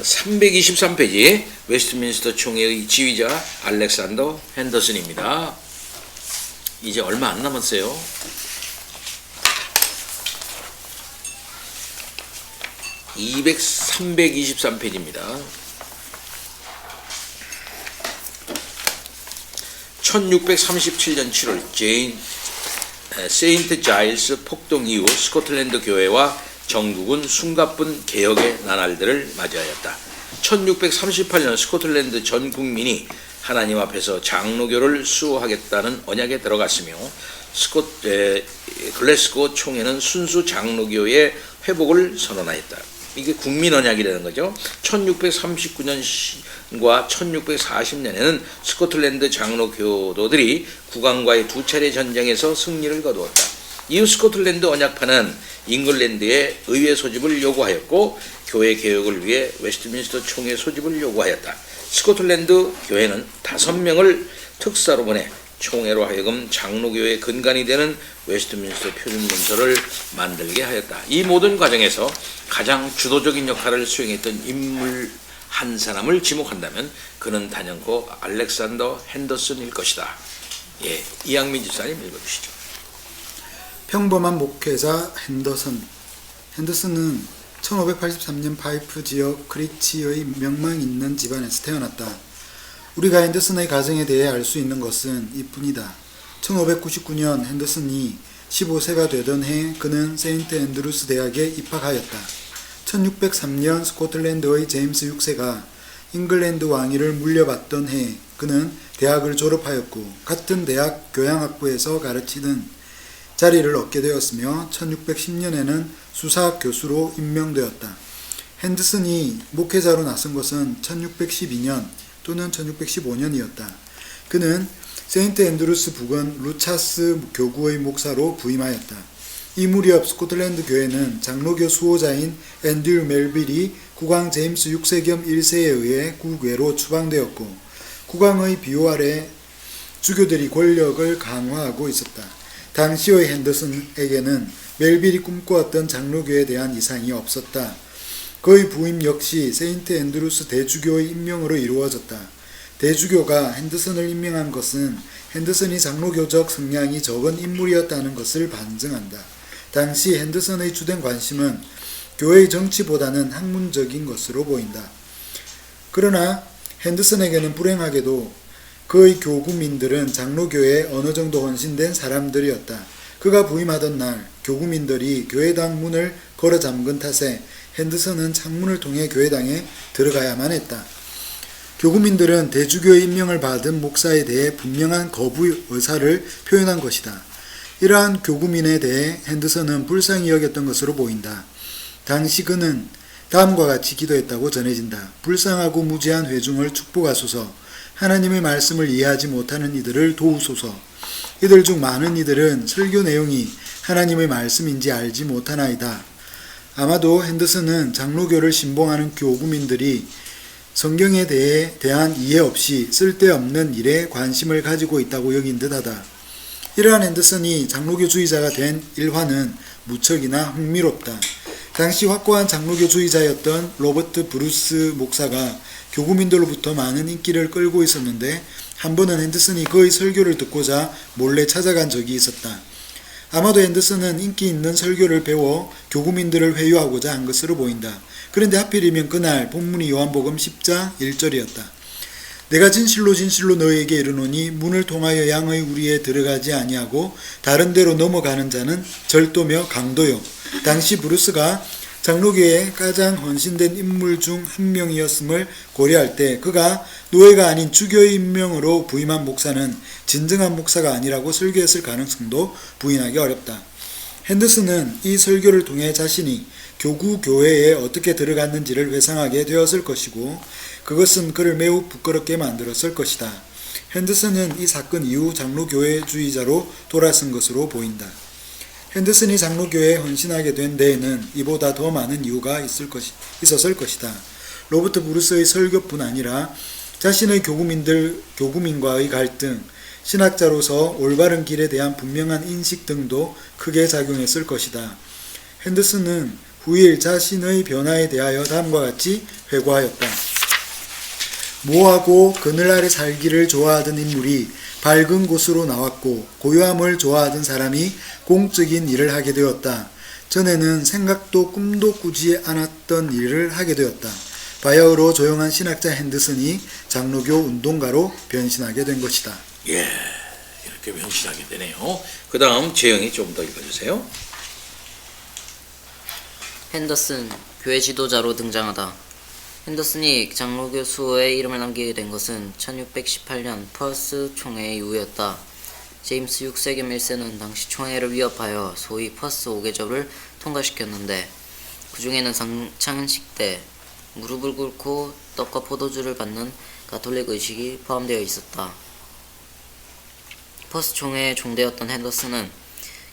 323페이지 웨스트민스터 총회의 지휘자 알렉산더 핸더슨입니다. 이제 얼마 안 남았어요. (200) 323페이지입니다. 1637년 7월 세인트 자일스 폭동 이후 스코틀랜드 교회와 정국은 숨가쁜 개혁의 나날들을 맞이하였다. 1638년 스코틀랜드 전 국민이 하나님 앞에서 장로교를 수호하겠다는 언약에 들어갔으며 글래스고 총회는 순수 장로교의 회복을 선언하였다. 이게 국민 언약이라는 거죠. 1639년과 1640년에는 스코틀랜드 장로교도들이 국왕과의 두 차례 전쟁에서 승리를 거두었다. 이후 스코틀랜드 언약파는 잉글랜드의 의회 소집을 요구하였고 교회 개혁을 위해 웨스트민스터 총회 소집을 요구하였다. 스코틀랜드 교회는 5명을 특사로 보내 총회로 하여금 장로교의 근간이 되는 웨스트민스터 표준문서를 만들게 하였다. 이 모든 과정에서 가장 주도적인 역할을 수행했던 인물 한 사람을 지목한다면 그는 단연코 알렉산더 핸더슨일 것이다. 예, 이양민 집사님 읽어주시죠. 평범한 목회자 핸더슨은 1583년 파이프 지역 크리치의 명망 있는 집안에서 태어났다. 우리가 핸더슨의 가정에 대해 알 수 있는 것은 이뿐이다. 1599년 핸더슨이 15세가 되던 해 그는 세인트 앤드루스 대학에 입학하였다. 1603년 스코틀랜드의 제임스 6세가 잉글랜드 왕위를 물려받던 해 그는 대학을 졸업하였고 같은 대학 교양학부에서 가르치는 자리를 얻게 되었으며 1610년에는 수사 교수로 임명되었다. 핸더슨이 목회자로 나선 것은 1612년 또는 1615년이었다. 그는 세인트 앤드루스 북원 루차스 교구의 목사로 부임하였다. 이 무렵 스코틀랜드 교회는 장로교 수호자인 앤드류 멜빌이 국왕 제임스 6세 겸 1세에 의해 국외로 추방되었고 국왕의 비호 아래 주교들이 권력을 강화하고 있었다. 당시의 핸더슨에게는 멜빌이 꿈꾸었던 장로교에 대한 이상이 없었다. 그의 부임 역시 세인트 앤드루스 대주교의 임명으로 이루어졌다. 대주교가 핸더슨을 임명한 것은 핸더슨이 장로교적 성향이 적은 인물이었다는 것을 반증한다. 당시 핸더슨의 주된 관심은 교회의 정치보다는 학문적인 것으로 보인다. 그러나 핸더슨에게는 불행하게도 그의 교구민들은 장로교에 어느 정도 헌신된 사람들이었다. 그가 부임하던 날 교구민들이 교회당 문을 걸어 잠근 탓에 핸더슨은 창문을 통해 교회당에 들어가야만 했다. 교구민들은 대주교의 임명을 받은 목사에 대해 분명한 거부 의사를 표현한 것이다. 이러한 교구민에 대해 핸더슨은 불쌍히 여겼던 것으로 보인다. 당시 그는 다음과 같이 기도했다고 전해진다. 불쌍하고 무지한 회중을 축복하소서. 하나님의 말씀을 이해하지 못하는 이들을 도우소서. 이들 중 많은 이들은 설교 내용이 하나님의 말씀인지 알지 못하나이다. 아마도 핸더슨은 장로교를 신봉하는 교구민들이 성경에 대한 이해 없이 쓸데없는 일에 관심을 가지고 있다고 여긴 듯하다. 이러한 핸더슨이 장로교주의자가 된 일화는 무척이나 흥미롭다. 당시 확고한 장로교주의자였던 로버트 브루스 목사가 교구민들로부터 많은 인기를 끌고 있었는데 한 번은 핸더슨이 그의 설교를 듣고자 몰래 찾아간 적이 있었다. 아마도 핸더슨은 인기 있는 설교를 배워 교구민들을 회유하고자 한 것으로 보인다. 그런데 하필이면 그날 본문이 요한복음 10장 1절이었다. 내가 진실로 진실로 너희에게 이르노니 문을 통하여 양의 우리에 들어가지 아니하고 다른 데로 넘어가는 자는 절도며 강도요. 당시 브루스가 장로교의 가장 헌신된 인물 중 한 명이었음을 고려할 때 그가 노예가 아닌 주교의 임명으로 부임한 목사는 진정한 목사가 아니라고 설교했을 가능성도 부인하기 어렵다. 핸더슨은 이 설교를 통해 자신이 교구 교회에 어떻게 들어갔는지를 회상하게 되었을 것이고 그것은 그를 매우 부끄럽게 만들었을 것이다. 핸더슨은 이 사건 이후 장로교회주의자로 돌아선 것으로 보인다. 핸더슨이 장로교회에 헌신하게 된 데에는 이보다 더 많은 이유가 있었을 것이다. 로버트 브루스의 설교뿐 아니라 자신의 교구민과의 갈등, 신학자로서 올바른 길에 대한 분명한 인식 등도 크게 작용했을 것이다. 핸더슨은 후일 자신의 변화에 대하여 다음과 같이 회고하였다. 모하고 그늘 아래 살기를 좋아하던 인물이 밝은 곳으로 나왔고 고요함을 좋아하던 사람이 공적인 일을 하게 되었다. 전에는 생각도 꿈도 꾸지 않았던 일을 하게 되었다. 바야흐로 조용한 신학자 핸더슨이 장로교 운동가로 변신하게 된 것이다. 예, 이렇게 변신하게 되네요. 그 다음 재영이 좀 더 읽어주세요. 핸더슨, 교회 지도자로 등장하다. 핸더슨이 장로교 수호에 이름을 남기게 된 것은 1618년 퍼스 총회 이후였다. 제임스 6세 겸 1세는 당시 총회를 위협하여 소위 퍼스 5계절을 통과시켰는데 그 중에는 상창식 때 무릎을 꿇고 떡과 포도주를 받는 가톨릭 의식이 포함되어 있었다. 퍼스 총회의 총대였던 핸더슨은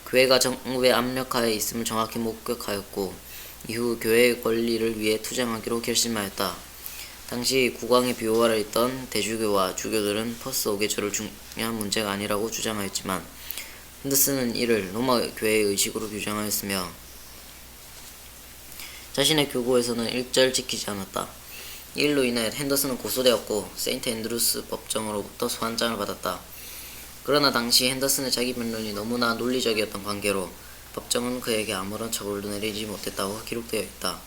교회가 정부의 압력하에 있음을 정확히 목격하였고 이후 교회의 권리를 위해 투쟁하기로 결심하였다. 당시 국왕의 비호 아래 있던 대주교와 주교들은 퍼스 5계절을 중요한 문제가 아니라고 주장하였지만 핸더슨은 이를 로마 교회의 의식으로 규정하였으며 자신의 교구에서는 일절 지키지 않았다. 이 일로 인해 핸더슨은 고소되었고 세인트 앤드루스 법정으로부터 소환장을 받았다. 그러나 당시 핸더슨의 자기 변론이 너무나 논리적이었던 관계로 법정은 그에게 아무런 처벌도 내리지 못했다고 기록되어 있다.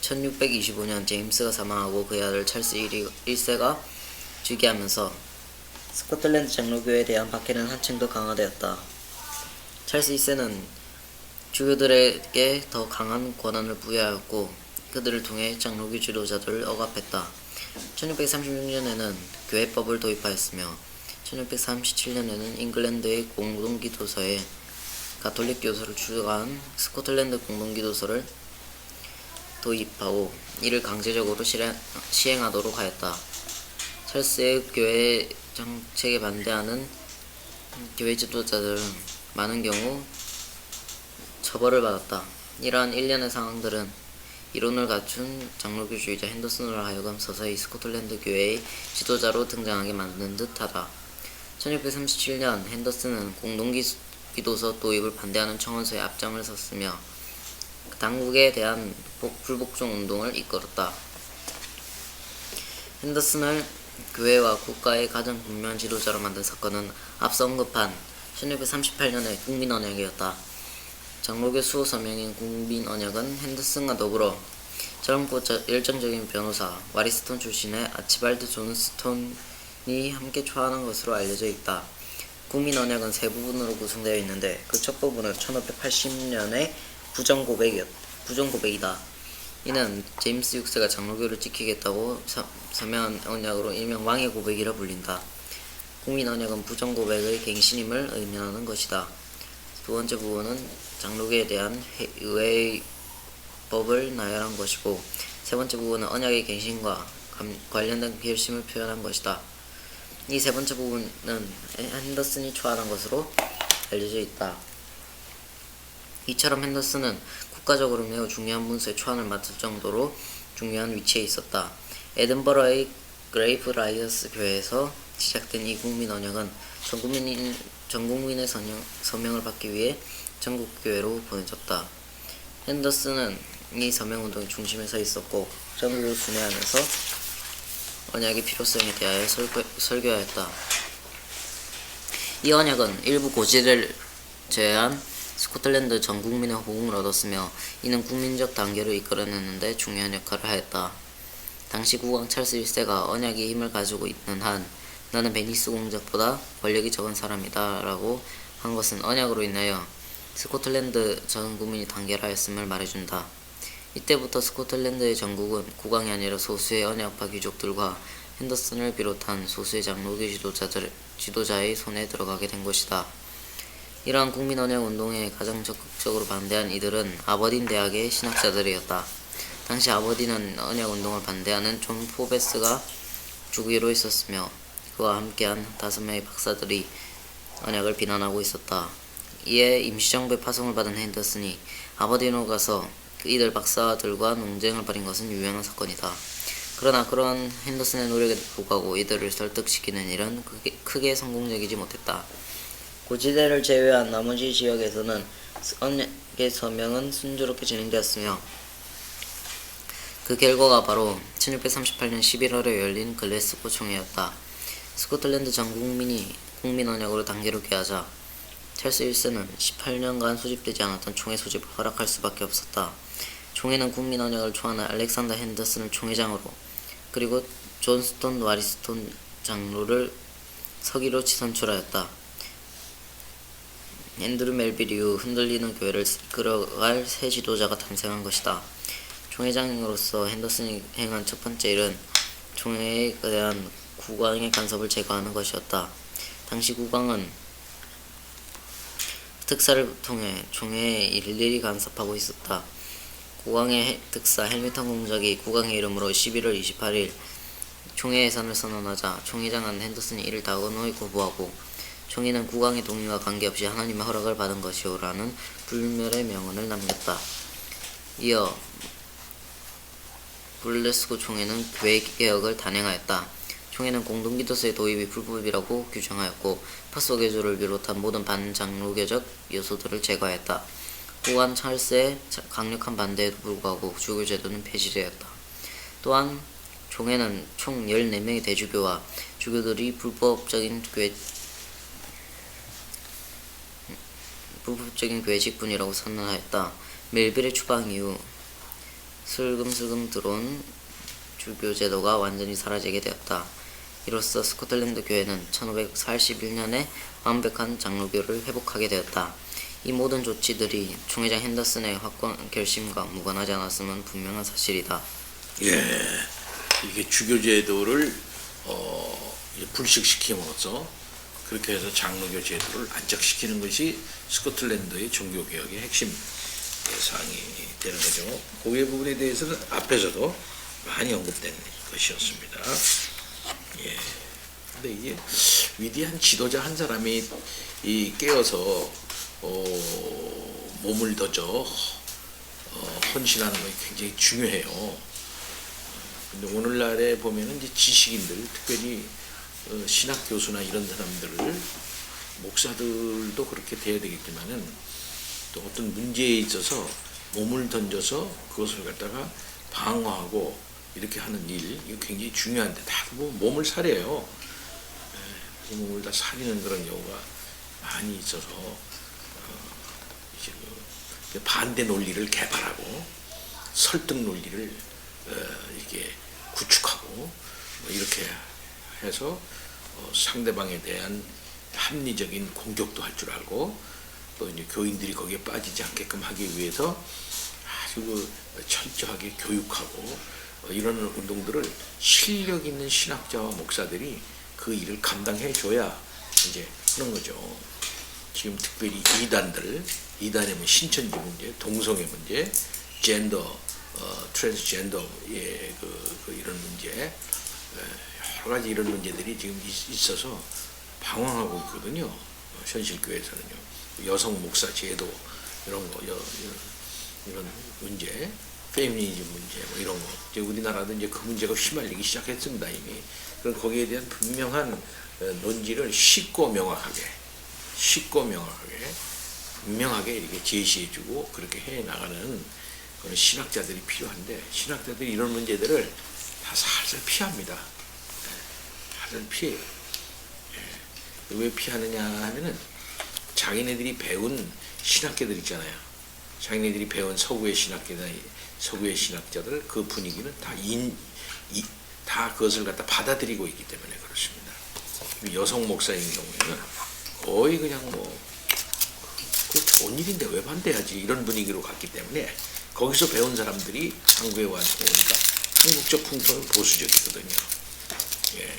1625년 제임스가 사망하고 그의 아들 찰스 1세가 즉위하면서 스코틀랜드 장로교에 대한 박해는 한층 더 강화되었다. 찰스 2세는 주교들에게 더 강한 권한을 부여하였고 그들을 통해 장로교 지도자들을 억압했다. 1636년에는 교회법을 도입하였으며 1637년에는 잉글랜드의 공동기도서에 가톨릭 교서를 추가한 스코틀랜드 공동기도서를 도입하고 이를 강제적으로 시행하도록 하였다. 찰스의 교회 정책에 반대하는 교회 지도자들은 많은 경우 처벌을 받았다. 이러한 일련의 상황들은 이론을 갖춘 장로교주의자 핸더슨으로 하여금 서서히 스코틀랜드 교회의 지도자로 등장하게 만든 듯하다. 1637년 핸더슨은 공동기도서 도입을 반대하는 청원서에 앞장을 섰으며 당국에 대한 불복종 운동을 이끌었다. 핸더슨을 교회와 국가의 가장 분명한 지도자로 만든 사건은 앞서 언급한 1638년의 국민언약이었다. 장로교 수호 서명인 국민언약은 핸더슨과 더불어 젊고 열정적인 변호사 와리스톤 출신의 아치발드 존스톤이 함께 초안한 것으로 알려져 있다. 국민언약은 세 부분으로 구성되어 있는데 그 첫 부분은 1580년의 부정고백이다. 이는 제임스 6세가 장로교를 지키겠다고 서명한 언약으로 일명 왕의 고백이라 불린다. 국민언약은 부정고백의 갱신임을 의미하는 것이다. 두 번째 부분은 장로교에 대한 의회의 법을 나열한 것이고 세 번째 부분은 언약의 갱신과 관련된 결심을 표현한 것이다. 이 세 번째 부분은 핸더슨이 초안한 것으로 알려져 있다. 이처럼 핸더슨은 국가적으로 매우 중요한 문서의 초안을 맡을 정도로 중요한 위치에 있었다. 에든버러의 그레이프 라이어스 교회에서 시작된 이 국민언약은 전 국민의 서명을 받기 위해 전국 교회로 보내졌다. 핸더슨은 이 서명운동의 중심에 서 있었고 전국을 순회하면서 언약의 필요성에 대하여 설교하였다. 이 언약은 일부 고지를 제외한 스코틀랜드 전 국민의 호응을 얻었으며 이는 국민적 단계를 이끌어내는데 중요한 역할을 하였다. 당시 국왕 찰스 1세가 언약의 힘을 가지고 있는 한 나는 베니스 공작보다 권력이 적은 사람이다 라고 한 것은 언약으로 인하여 스코틀랜드 전 국민이 단결하였음을 말해준다. 이때부터 스코틀랜드의 전국은 국왕이 아니라 소수의 언약파 귀족들과 핸더슨을 비롯한 소수의 장로교 지도자의 손에 들어가게 된 것이다. 이러한 국민언약 운동에 가장 적극적으로 반대한 이들은 아버딘 대학의 신학자들이었다. 당시 아버딘은 언약 운동을 반대하는 존 포베스가 주기로 있었으며 그와 함께한 5명의 박사들이 언약을 비난하고 있었다. 이에 임시정부의 파송을 받은 핸더슨이 아버딘으로 가서 이들 박사들과 논쟁을 벌인 것은 유명한 사건이다. 그러나 그러한 핸더슨의 노력에도 불구하고 이들을 설득시키는 일은 크게 성공적이지 못했다. 고지대를 제외한 나머지 지역에서는 총회 서명은 순조롭게 진행되었으며 그 결과가 바로 1638년 11월에 열린 글래스고 총회였다. 스코틀랜드 전 국민이 국민 언약으로 단계로 귀하자 찰스 1세는 18년간 소집되지 않았던 총회 소집을 허락할 수밖에 없었다. 총회는 국민 언약을 초안한 알렉산더 핸더슨을 총회장으로 그리고 존스톤 와리스톤 장로를 서기로 선출하였다. 앤드루 멜빌 이후 흔들리는 교회를 이끌어갈 새 지도자가 탄생한 것이다. 총회장으로서 핸더슨이 행한 첫 번째 일은 총회에 대한 국왕의 간섭을 제거하는 것이었다. 당시 국왕은 특사를 통해 총회에 일일이 간섭하고 있었다. 국왕의 특사 헬미턴 공작이 국왕의 이름으로 11월 28일 총회 예산을 선언하자 총회장은 핸더슨이 이를 단호히 거부하고 총회는 국왕의 동의와 관계없이 하나님의 허락을 받은 것이오라는 불멸의 명언을 남겼다. 이어 글래스고 총회는 교회 개혁을 단행하였다. 총회는 공동기도서의 도입이 불법이라고 규정하였고 파소개조를 비롯한 모든 반장로교적 요소들을 제거하였다. 국왕 찰스의 강력한 반대에도 불구하고 주교제도는 폐지되었다. 또한 총회는 총 14명의 대주교와 주교들이 불법적인 교회 직분이라고 선언하였다. 멜빌의 추방 이후 슬금슬금 들어온 주교제도가 완전히 사라지게 되었다. 이로써 스코틀랜드 교회는 1541년에 완벽한 장로교를 회복하게 되었다. 이 모든 조치들이 총회장 핸더슨의 확고한 결심과 무관하지 않았음은 분명한 사실이다. 예, 이게 주교제도를 불식시킴으로써 그렇게 해서 장로교 제도를 안착시키는 것이 스코틀랜드의 종교개혁의 핵심 사항이 되는 거죠. 그 부분에 대해서는 앞에서도 많이 언급된 것이었습니다. 예. 근데 이게 위대한 지도자 한 사람이 깨어서 몸을 더져 헌신하는 것이 굉장히 중요해요. 근데 오늘날에 보면은 이제 지식인들, 특별히 신학 교수나 이런 사람들을 목사들도 그렇게 돼야 되겠지만은 또 어떤 문제에 있어서 몸을 던져서 그것을 갖다가 방어하고 이렇게 하는 일, 이거 굉장히 중요한데 다들 뭐 몸을 사려요. 몸을 다 사리는 그런 경우가 많이 있어서 이제 그 반대 논리를 개발하고 설득 논리를 이렇게 구축하고 뭐 이렇게 해서 상대방에 대한 합리적인 공격도 할 줄 알고 또 이제 교인들이 거기에 빠지지 않게끔 하기 위해서 아주 철저하게 교육하고 이런 운동들을 실력 있는 신학자와 목사들이 그 일을 감당해 줘야 이제 하는 거죠. 지금 특별히 이단의 뭐 신천지 문제, 동성애 문제, 젠더, 트랜스젠더의 이런 문제, 여러 가지 이런 문제들이 지금 있어서 방황하고 있거든요. 현실교회에서는요. 여성 목사 제도 이런 거, 이런 문제, 페미니즘 문제 뭐 이런 거. 이제 우리나라도 이제 그 문제가 휘말리기 시작했습니다 이미. 그럼 거기에 대한 분명한 논지를 쉽고 명확하게 분명하게 이렇게 제시해주고 그렇게 해 나가는 그런 신학자들이 필요한데 신학자들이 이런 문제들을 다 살살 피합니다. 살살 피해요. 왜 피하느냐 하면은 자기네들이 배운 신학계들 있잖아요. 자기네들이 배운 서구의 신학자들 그 분위기는 다 그것을 갖다 받아들이고 있기 때문에 그렇습니다. 여성 목사인 경우에는 거의 그냥 그 좋은 일인데 왜 반대하지 이런 분위기로 갔기 때문에 거기서 배운 사람들이 한국에 와보니까 한국적 풍토는 보수적이거든요. 예.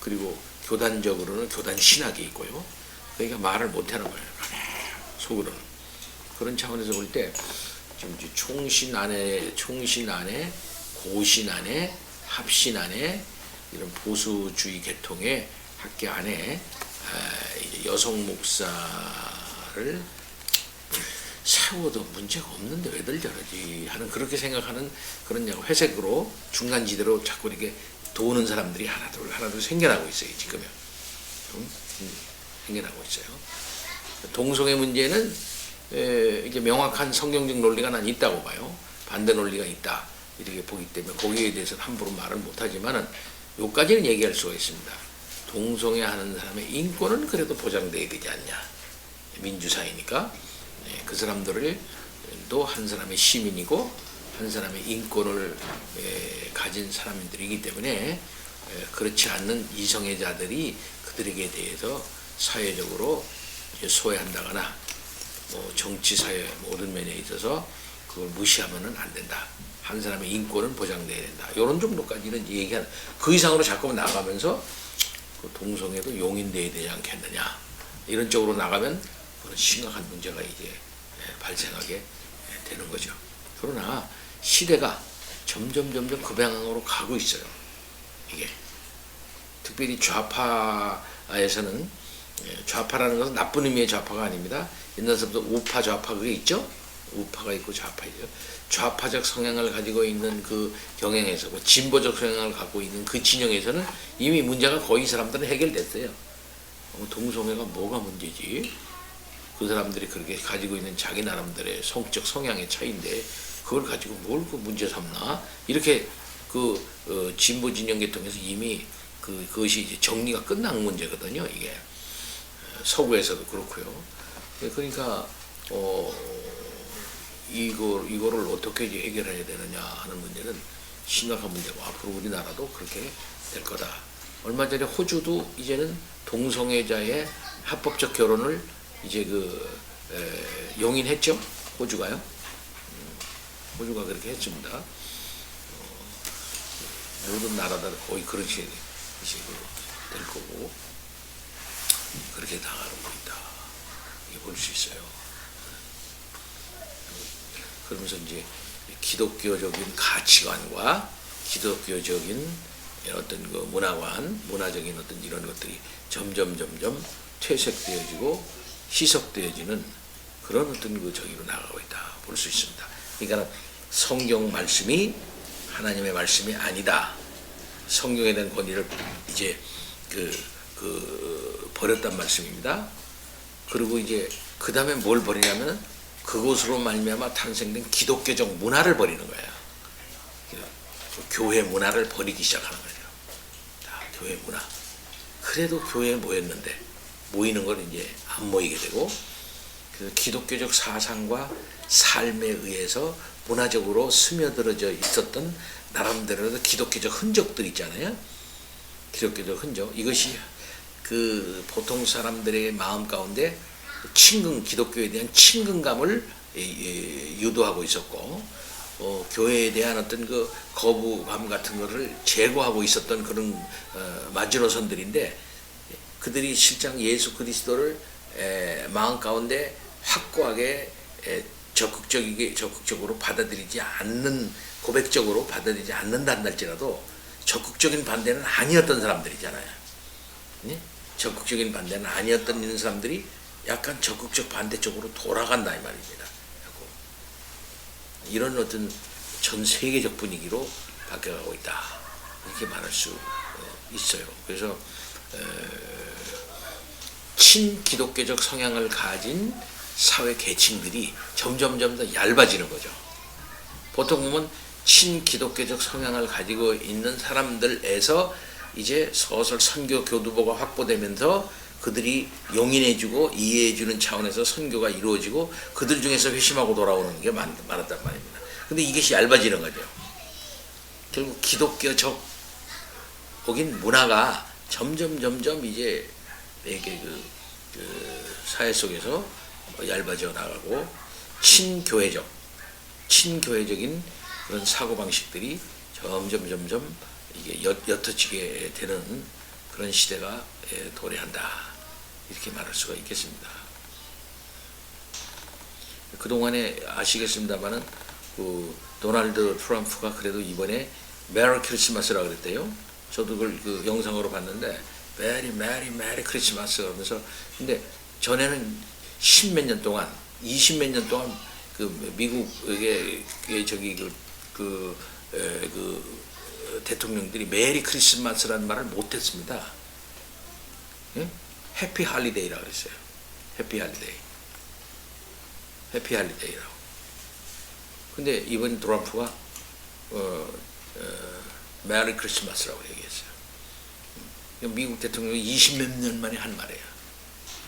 그리고 교단적으로는 교단 신학이 있고요. 그러니까 말을 못하는 거예요. 속으로는. 그런 차원에서 볼 때 지금 이제 총신 안에, 고신 안에, 합신 안에 이런 보수주의 계통의 학계 안에 이제 여성 목사를 세워도 문제가 없는데 왜들 저러지 하는 그렇게 생각하는 그런 회색으로 중간지대로 자꾸 이렇게 도는 사람들이 하나둘 생겨나고 있어요. 지금요. 생겨나고 있어요. 동성애 문제는 이제 명확한 성경적 논리가 난 있다고 봐요. 반대 논리가 있다 이렇게 보기 때문에 거기에 대해서 함부로 말을 못하지만은 요까지는 얘기할 수가 있습니다. 동성애하는 사람의 인권은 그래도 보장돼야 되지 않냐. 민주사회니까 그 사람들을 또 한 사람의 시민이고 한 사람의 인권을 가진 사람들이기 때문에 그렇지 않는 이성애자들이 그들에게 대해서 사회적으로 소외한다거나 뭐 정치 사회 모든 면에 있어서 그걸 무시하면은 안 된다. 한 사람의 인권은 보장돼야 된다. 이런 정도까지는 얘기하는 그 이상으로 자꾸 나가면서 그 동성애도 용인돼야 되지 않겠느냐 이런 쪽으로 나가면 그런 심각한 문제가 이제 발생하게 되는 거죠. 그러나 시대가 점점 그 방향으로 가고 있어요. 이게 특별히 좌파에서는 좌파라는 것은 나쁜 의미의 좌파가 아닙니다. 옛날부터 우파 좌파 그게 있죠. 우파가 있고 좌파이죠. 좌파적 성향을 가지고 있는 그 경향에서 진보적 성향을 갖고 있는 그 진영에서는 이미 문제가 거의 이 사람들은 해결됐어요. 동성애가 뭐가 문제지? 그 사람들이 그렇게 가지고 있는 자기 나름대로의 성적 성향의 차이인데 그걸 가지고 뭘 그 문제 삼나? 이렇게 진보 진영 계통에서 이미 그것이 이제 정리가 끝난 문제거든요. 이게 서구에서도 그렇고요. 그러니까 이거를 어떻게 이제 해결해야 되느냐 하는 문제는 심각한 문제고 앞으로 우리나라도 그렇게 될 거다. 얼마 전에 호주도 이제는 동성애자의 합법적 결혼을 이제 용인했죠. 호주가요. 호주가 그렇게 했습니다. 모든 나라들 거의 그렇게 될 거고 그렇게 나가고 있다. 이게 볼 수 있어요. 그러면서 이제 기독교적인 가치관과 기독교적인 어떤 그 문화적인 어떤 이런 것들이 점점 퇴색되어지고 희석되어지는 그런 어떤 그 저기로 나가고 있다 볼 수 있습니다. 그러니까 성경 말씀이 하나님의 말씀이 아니다. 성경에 대한 권위를 이제 버렸단 말씀입니다. 그리고 이제 그 다음에 뭘 버리냐면 그것으로 말미암아 탄생된 기독교적 문화를 버리는 거예요. 교회 문화를 버리기 시작하는 거죠. 교회 문화. 그래도 교회에 모였는데 모이는 걸 이제 안 모이게 되고 그래서 기독교적 사상과 삶에 의해서 문화적으로 스며들어져 있었던 나름대로 기독교적 흔적들 있잖아요. 기독교적 흔적. 이것이 그 보통 사람들의 마음 가운데 기독교에 대한 친근감을 유도하고 있었고 교회에 대한 어떤 그 거부감 같은 것을 제거하고 있었던 그런 마지노선들인데 그들이 실장 예수 그리스도를 마음 가운데 확고하게 적극적으로 받아들이지 않는 고백적으로 받아들이지 않는다 할지라도 적극적인 반대는 아니었던 사람들이잖아요. 네? 적극적인 반대는 아니었던 이런 사람들이 약간 적극적 반대쪽으로 돌아간다 이 말입니다. 이런 어떤 전 세계적 분위기로 바뀌어가고 있다 이렇게 말할 수 있어요. 그래서 친기독교적 성향을 가진 사회 계층들이 점점 더 얇아지는 거죠. 보통 보면 친기독교적 성향을 가지고 있는 사람들에서 이제 서서히 선교 교두보가 확보되면서 그들이 용인해주고 이해해주는 차원에서 선교가 이루어지고 그들 중에서 회심하고 돌아오는 게 많았단 말입니다. 근데 이것이 얇아지는 거죠. 결국 기독교적 거긴 문화가 점점 이제 이게 사회 속에서 얇아져 나가고 친교회적인 그런 사고방식들이 점점 이게 옅어지게 되는 그런 시대가 도래한다. 이렇게 말할 수가 있겠습니다. 그동안에 아시겠습니다만은 도널드 트럼프가 그래도 이번에 메리 크리스마스라 그랬대요. 저도 그걸 영상으로 봤는데 메리 크리스마스 하면서 근데 전에는 10몇 년 동안 20몇 년 동안 미국의 대통령들이 메리 크리스마스라는 말을 못했습니다. 예? 해피 할리데이라 그랬어요. 해피 할리데이. 해피 할리데이라고. 근데 이번 트럼프가 메리 크리스마스라고 얘기했어요. 미국 대통령이 20몇 년 만에 한 말이에요.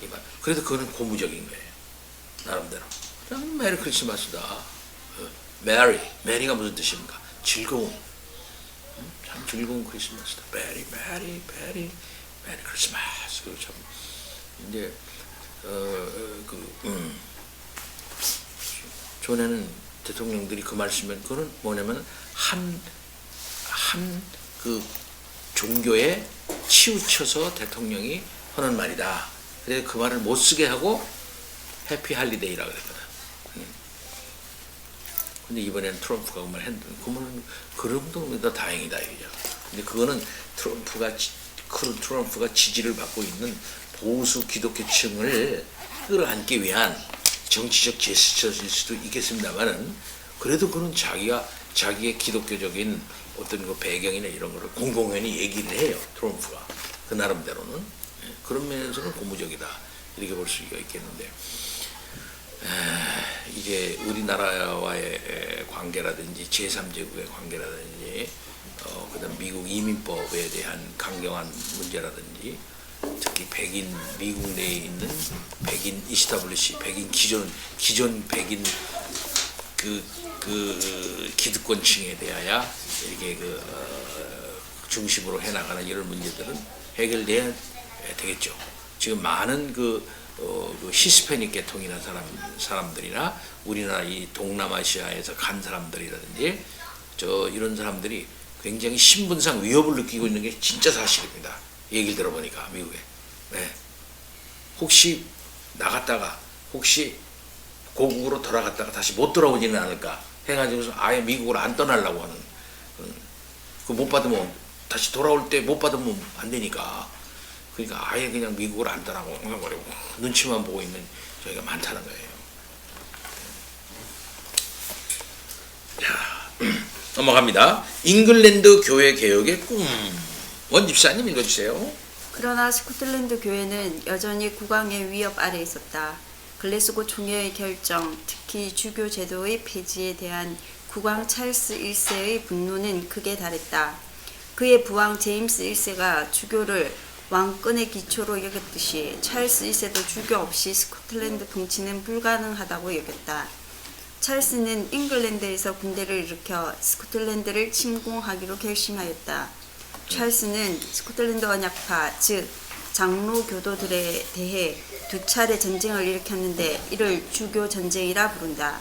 이 말. 그래도 그거는 고무적인 거예요. 나름대로. 그냥 메리 크리스마스다. 메리가 무슨 뜻입니까? 즐거운. 참 즐거운 크리스마스다. 메리 크리스마스. 그 참 이제 전에는 대통령들이 그 말씀은 그거는 뭐냐면 한 그 종교에 치우쳐서 대통령이 하는 말이다. 그래서 그 말을 못 쓰게 하고 해피 할리데이라고 그랬거든. 근데 이번에는 트럼프가 그 말 했는데 그러면 그럼도 더 다행이다 이거죠. 근데 그거는 트럼프가 지지를 받고 있는 보수 기독교층을 끌어안기 위한 정치적 제스처일 수도 있겠습니다만은 그래도 그는 자기의 기독교적인 어떤 그 배경이나 이런 거를 공공연히 얘기를 해요. 트럼프가 그 나름대로는 그런 면에서는 고무적이다 이렇게 볼 수가 있겠는데 이제 우리나라와의 관계라든지 제3제국의 관계라든지 그다음 미국 이민법에 대한 강경한 문제라든지 특히 미국 내에 있는 백인 기존 백인 그 기득권층에 대하여 이렇게 중심으로 해나가는 이런 문제들은 해결돼야 되겠죠. 지금 많은 히스패닉 계통이나 사람들이나 우리나라 이 동남아시아에서 간 사람들이라든지 이런 사람들이 굉장히 신분상 위협을 느끼고 있는 게 진짜 사실입니다. 얘기를 들어보니까 미국에. 네. 혹시 나갔다가 혹시 고국으로 돌아갔다가 다시 못 돌아오지는 않을까 해가지고서 아예 미국으로 안 떠나려고 하는 그 못 받으면 다시 돌아올 때 못 받으면 안 되니까 그러니까 아예 그냥 미국으로 안 떠나고 버리고 눈치만 보고 있는 저희가 많다는 거예요. 자 넘어갑니다. 잉글랜드 교회 개혁의 꿈. 원 집사님 읽어주세요. 그러나 스코틀랜드 교회는 여전히 국왕의 위협 아래 있었다. 글래스고 총회의 결정, 특히 주교 제도의 폐지에 대한 국왕 찰스 1세의 분노는 극에 달했다. 그의 부왕 제임스 1세가 주교를 왕권의 기초로 여겼듯이 찰스 1세도 주교 없이 스코틀랜드 통치는 불가능하다고 여겼다. 찰스는 잉글랜드에서 군대를 일으켜 스코틀랜드를 침공하기로 결심하였다. 찰스는 스코틀랜드 언약파, 즉 장로 교도들에 대해 2차례 전쟁을 일으켰는데 이를 주교 전쟁이라 부른다.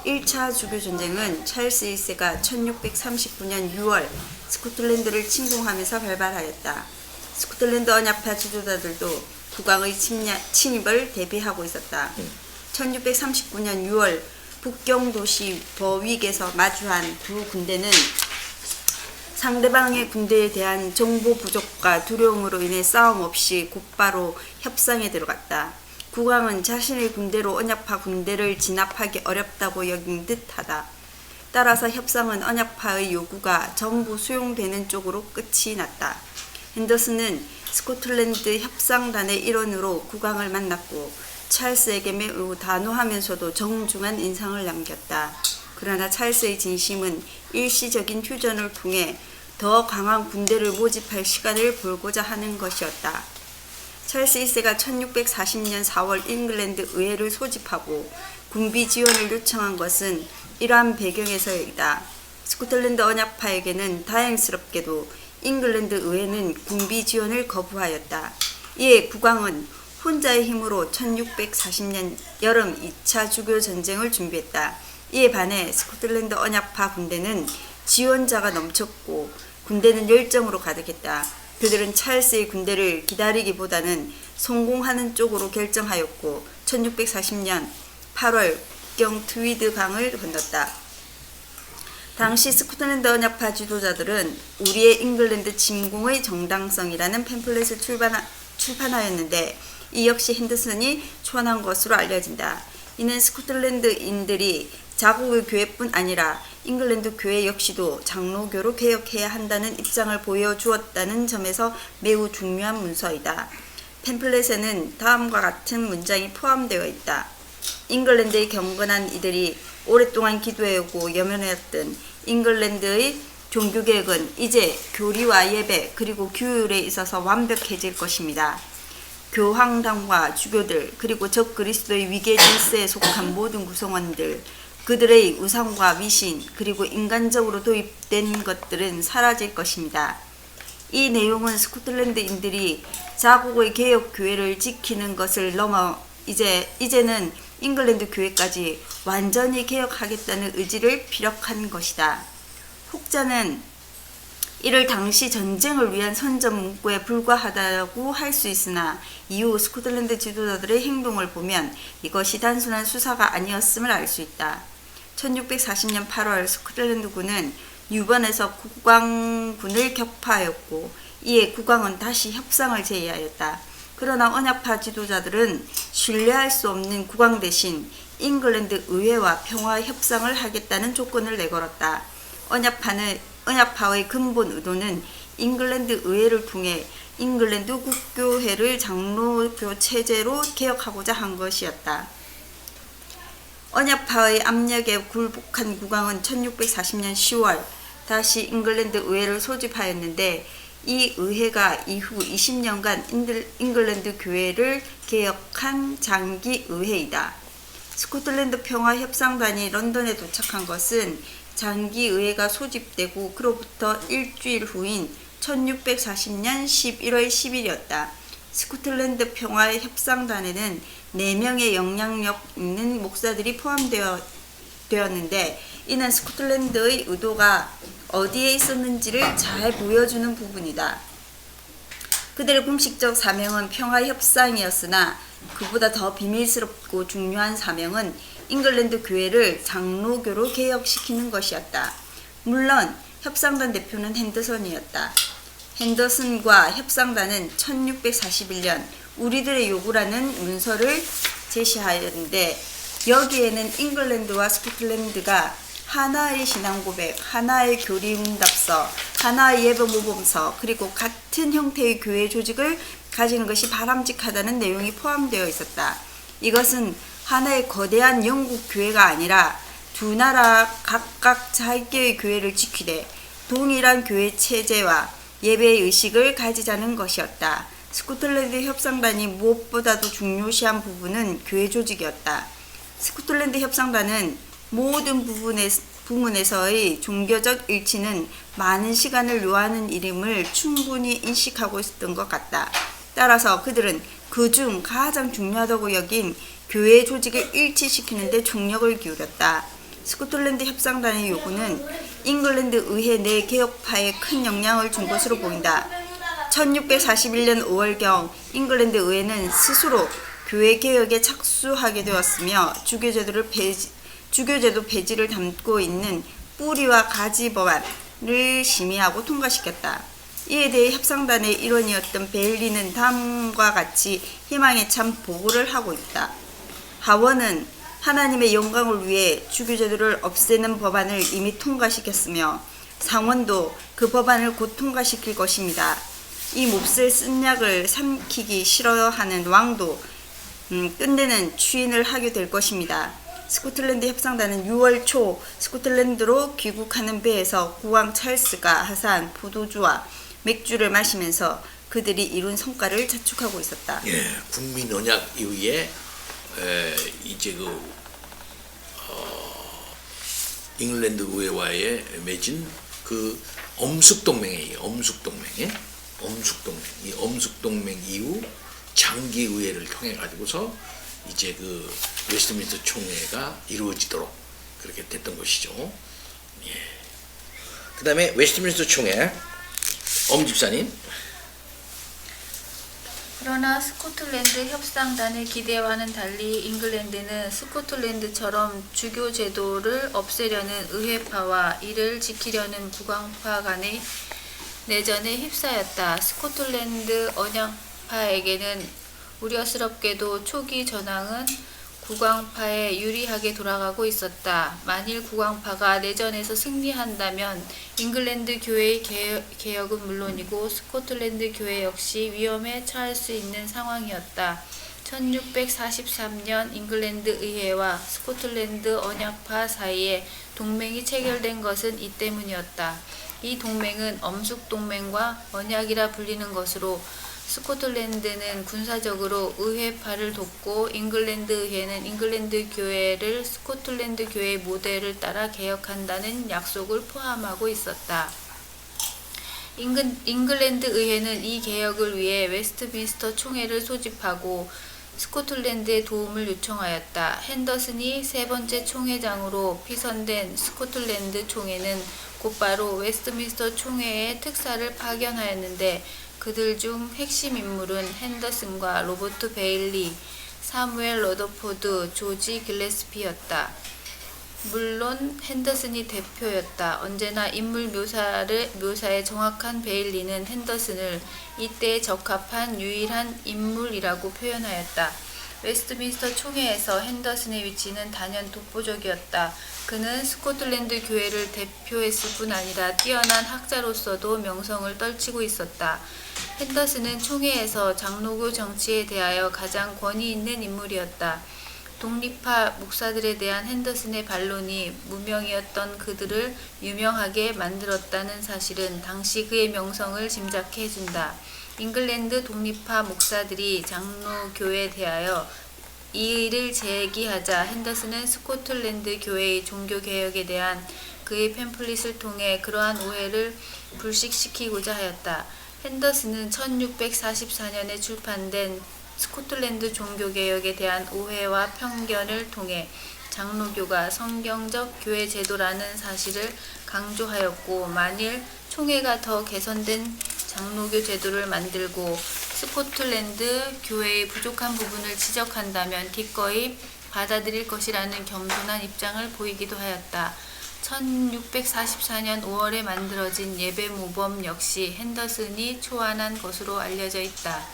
1차 주교 전쟁은 찰스 1세가 1639년 6월 스코틀랜드를 침공하면서 발발하였다. 스코틀랜드 언약파 지도자들도 국왕의 침입을 대비하고 있었다. 1639년 6월 북경 도시 버윅에서 마주한 두 군대는 상대방의 군대에 대한 정보 부족과 두려움으로 인해 싸움 없이 곧바로 협상에 들어갔다. 국왕은 자신의 군대로 언약파 군대를 진압하기 어렵다고 여긴 듯하다. 따라서 협상은 언약파의 요구가 전부 수용되는 쪽으로 끝이 났다. 핸더슨은 스코틀랜드 협상단의 일원으로 국왕을 만났고 찰스에게 매우 단호하면서도 정중한 인상을 남겼다. 그러나 찰스의 진심은 일시적인 휴전을 통해 더 강한 군대를 모집할 시간을 벌고자 하는 것이었다. 찰스 1세가 1640년 4월 잉글랜드 의회를 소집하고 군비 지원을 요청한 것은 이러한 배경에서이다. 스코틀랜드 언약파에게는 다행스럽게도 잉글랜드 의회는 군비 지원을 거부하였다. 이에 국왕은 혼자의 힘으로 1640년 여름 2차 주교 전쟁을 준비했다. 이에 반해 스코틀랜드 언약파 군대는 지원자가 넘쳤고 군대는 열정으로 가득했다. 그들은 찰스의 군대를 기다리기보다는 성공하는 쪽으로 결정하였고 1640년 8월 북경 트위드 강을 건넜다. 당시 스코틀랜드 언약파 지도자들은 우리의 잉글랜드 침공의 정당성이라는 팸플렛을 출판하였는데 이 역시 핸더슨이 초안한 것으로 알려진다. 이는 스코틀랜드인들이 자국의 교회뿐 아니라 잉글랜드 교회 역시도 장로교로 개혁해야 한다는 입장을 보여주었다는 점에서 매우 중요한 문서이다. 팸플렛에는 다음과 같은 문장이 포함되어 있다. 잉글랜드의 경건한 이들이 오랫동안 기도해오고 염원해왔던 잉글랜드의 종교개혁은 이제 교리와 예배 그리고 규율에 있어서 완벽해질 것입니다. 교황당과 주교들 그리고 적그리스도의 위계 질서에 속한 모든 구성원들, 그들의 우상과 미신 그리고 인간적으로 도입된 것들은 사라질 것입니다. 이 내용은 스코틀랜드인들이 자국의 개혁 교회를 지키는 것을 넘어 이제는 잉글랜드 교회까지 완전히 개혁하겠다는 의지를 피력한 것이다. 혹자는 이를 당시 전쟁을 위한 선전 문구에 불과하다고 할 수 있으나 이후 스코틀랜드 지도자들의 행동을 보면 이것이 단순한 수사가 아니었음을 알 수 있다. 1640년 8월 스코틀랜드군은 뉴번에서 국왕군을 격파하였고 이에 국왕은 다시 협상을 제의하였다. 그러나 언약파 지도자들은 신뢰할 수 없는 국왕 대신 잉글랜드 의회와 평화 협상을 하겠다는 조건을 내걸었다. 언약파의 근본 의도는 잉글랜드 의회를 통해 잉글랜드 국교회를 장로교 체제로 개혁하고자 한 것이었다. 언약파의 압력에 굴복한 국왕은 1640년 10월 다시 잉글랜드 의회를 소집하였는데 이 의회가 이후 20년간 잉글랜드 교회를 개혁한 장기 의회이다. 스코틀랜드 평화협상단이 런던에 도착한 것은 장기 의회가 소집되고 그로부터 일주일 후인 1640년 11월 10일이었다. 스코틀랜드 평화협상단에는 4명의 영향력 있는 목사들이 포함되었는데 이는 스코틀랜드의 의도가 어디에 있었는지를 잘 보여주는 부분이다. 그들의 공식적 사명은 평화협상이었으나 그보다 더 비밀스럽고 중요한 사명은 잉글랜드 교회를 장로교로 개혁시키는 것이었다. 물론 협상단 대표는 핸더슨이었다. 핸더슨과 협상단은 1641년 우리들의 요구라는 문서를 제시하였는데 여기에는 잉글랜드와 스코틀랜드가 하나의 신앙 고백, 하나의 교리 응답서, 하나의 예배 모범서, 그리고 같은 형태의 교회 조직을 가지는 것이 바람직하다는 내용이 포함되어 있었다. 이것은 하나의 거대한 영국 교회가 아니라 두 나라 각각 자기의 교회를 지키되 동일한 교회 체제와 예배의 의식을 가지자는 것이었다. 스코틀랜드 협상단이 무엇보다도 중요시한 부분은 교회 조직이었다. 스코틀랜드 협상단은 모든 부문에서의 종교적 일치는 많은 시간을 요하는 일임을 충분히 인식하고 있었던 것 같다. 따라서 그들은 그중 가장 중요하다고 여긴 교회 조직을 일치시키는 데 총력을 기울였다. 스코틀랜드 협상단의 요구는 잉글랜드 의회 내 개혁파에 큰 영향을 준 것으로 보인다. 1641년 5월경 잉글랜드 의회는 스스로 교회 개혁에 착수하게 되었으며 주교제도 폐지를 담고 있는 뿌리와 가지 법안을 심의하고 통과시켰다. 이에 대해 협상단의 일원이었던 베일리는 다음과 같이 희망에 찬 보고를 하고 있다. 하원은 하나님의 영광을 위해 주교제도를 없애는 법안을 이미 통과시켰으며 상원도 그 법안을 곧 통과시킬 것입니다. 이 몹쓸 쓴 약을 삼키기 싫어하는 왕도 끝내는 추인을 하게 될 것입니다. 스코틀랜드 협상단은 6월 초 스코틀랜드로 귀국하는 배에서 국왕 찰스가 하사한 포도주와 맥주를 마시면서 그들이 이룬 성과를 자축하고 있었다. 예, 국민 언약 이후에 이제 잉글랜드 의회와의 맺은 그 엄숙동맹이에요. 이 엄숙동맹 이후 장기 의회를 통해 가지고서 이제 그 웨스트민스터 총회가 이루어지도록 그렇게 됐던 것이죠. 예. 그다음에 웨스트민스터 총회 엄 집사님. 그러나 스코틀랜드 협상단의 기대와는 달리 잉글랜드는 스코틀랜드처럼 주교 제도를 없애려는 의회파와 이를 지키려는 국왕파 간의 내전에 휩싸였다. 스코틀랜드 언약파에게는 우려스럽게도 초기 전황은 국왕파에 유리하게 돌아가고 있었다. 만일 국왕파가 내전에서 승리한다면 잉글랜드 교회의 개혁은 물론이고 스코틀랜드 교회 역시 위험에 처할 수 있는 상황이었다. 1643년 잉글랜드 의회와 스코틀랜드 언약파 사이에 동맹이 체결된 것은 이 때문이었다. 이 동맹은 엄숙동맹과 언약이라 불리는 것으로 스코틀랜드는 군사적으로 의회파를 돕고 잉글랜드 의회는 잉글랜드 교회를 스코틀랜드 교회의 모델을 따라 개혁한다는 약속을 포함하고 있었다. 잉글랜드 의회는 이 개혁을 위해 웨스트민스터 총회를 소집하고 스코틀랜드의 도움을 요청하였다. 핸더슨이 세 번째 총회장으로 피선된 스코틀랜드 총회는 곧바로 웨스트민스터 총회의 특사를 파견하였는데 그들 중 핵심 인물은 핸더슨과 로버트 베일리, 사무엘 러더포드, 조지 길레스피였다. 물론 핸더슨이 대표였다. 언제나 인물 묘사에 정확한 베일리는 핸더슨을 이때에 적합한 유일한 인물이라고 표현하였다. 웨스트민스터 총회에서 핸더슨의 위치는 단연 독보적이었다. 그는 스코틀랜드 교회를 대표했을 뿐 아니라 뛰어난 학자로서도 명성을 떨치고 있었다. 핸더슨은 총회에서 장로교 정치에 대하여 가장 권위 있는 인물이었다. 독립파 목사들에 대한 핸더슨의 반론이 무명이었던 그들을 유명하게 만들었다는 사실은 당시 그의 명성을 짐작해 준다. 잉글랜드 독립파 목사들이 장로교에 대하여 이의를 제기하자 핸더슨은 스코틀랜드 교회의 종교개혁에 대한 그의 팸플릿을 통해 그러한 오해를 불식시키고자 하였다. 핸더슨은 1644년에 출판된 스코틀랜드 종교개혁에 대한 오해와 편견을 통해 장로교가 성경적 교회 제도라는 사실을 강조하였고, 만일 총회가 더 개선된 장로교 제도를 만들고 스코틀랜드 교회의 부족한 부분을 지적한다면 기꺼이 받아들일 것이라는 겸손한 입장을 보이기도 하였다. 1644년 5월에 만들어진 예배 모범 역시 핸더슨이 초안한 것으로 알려져 있다.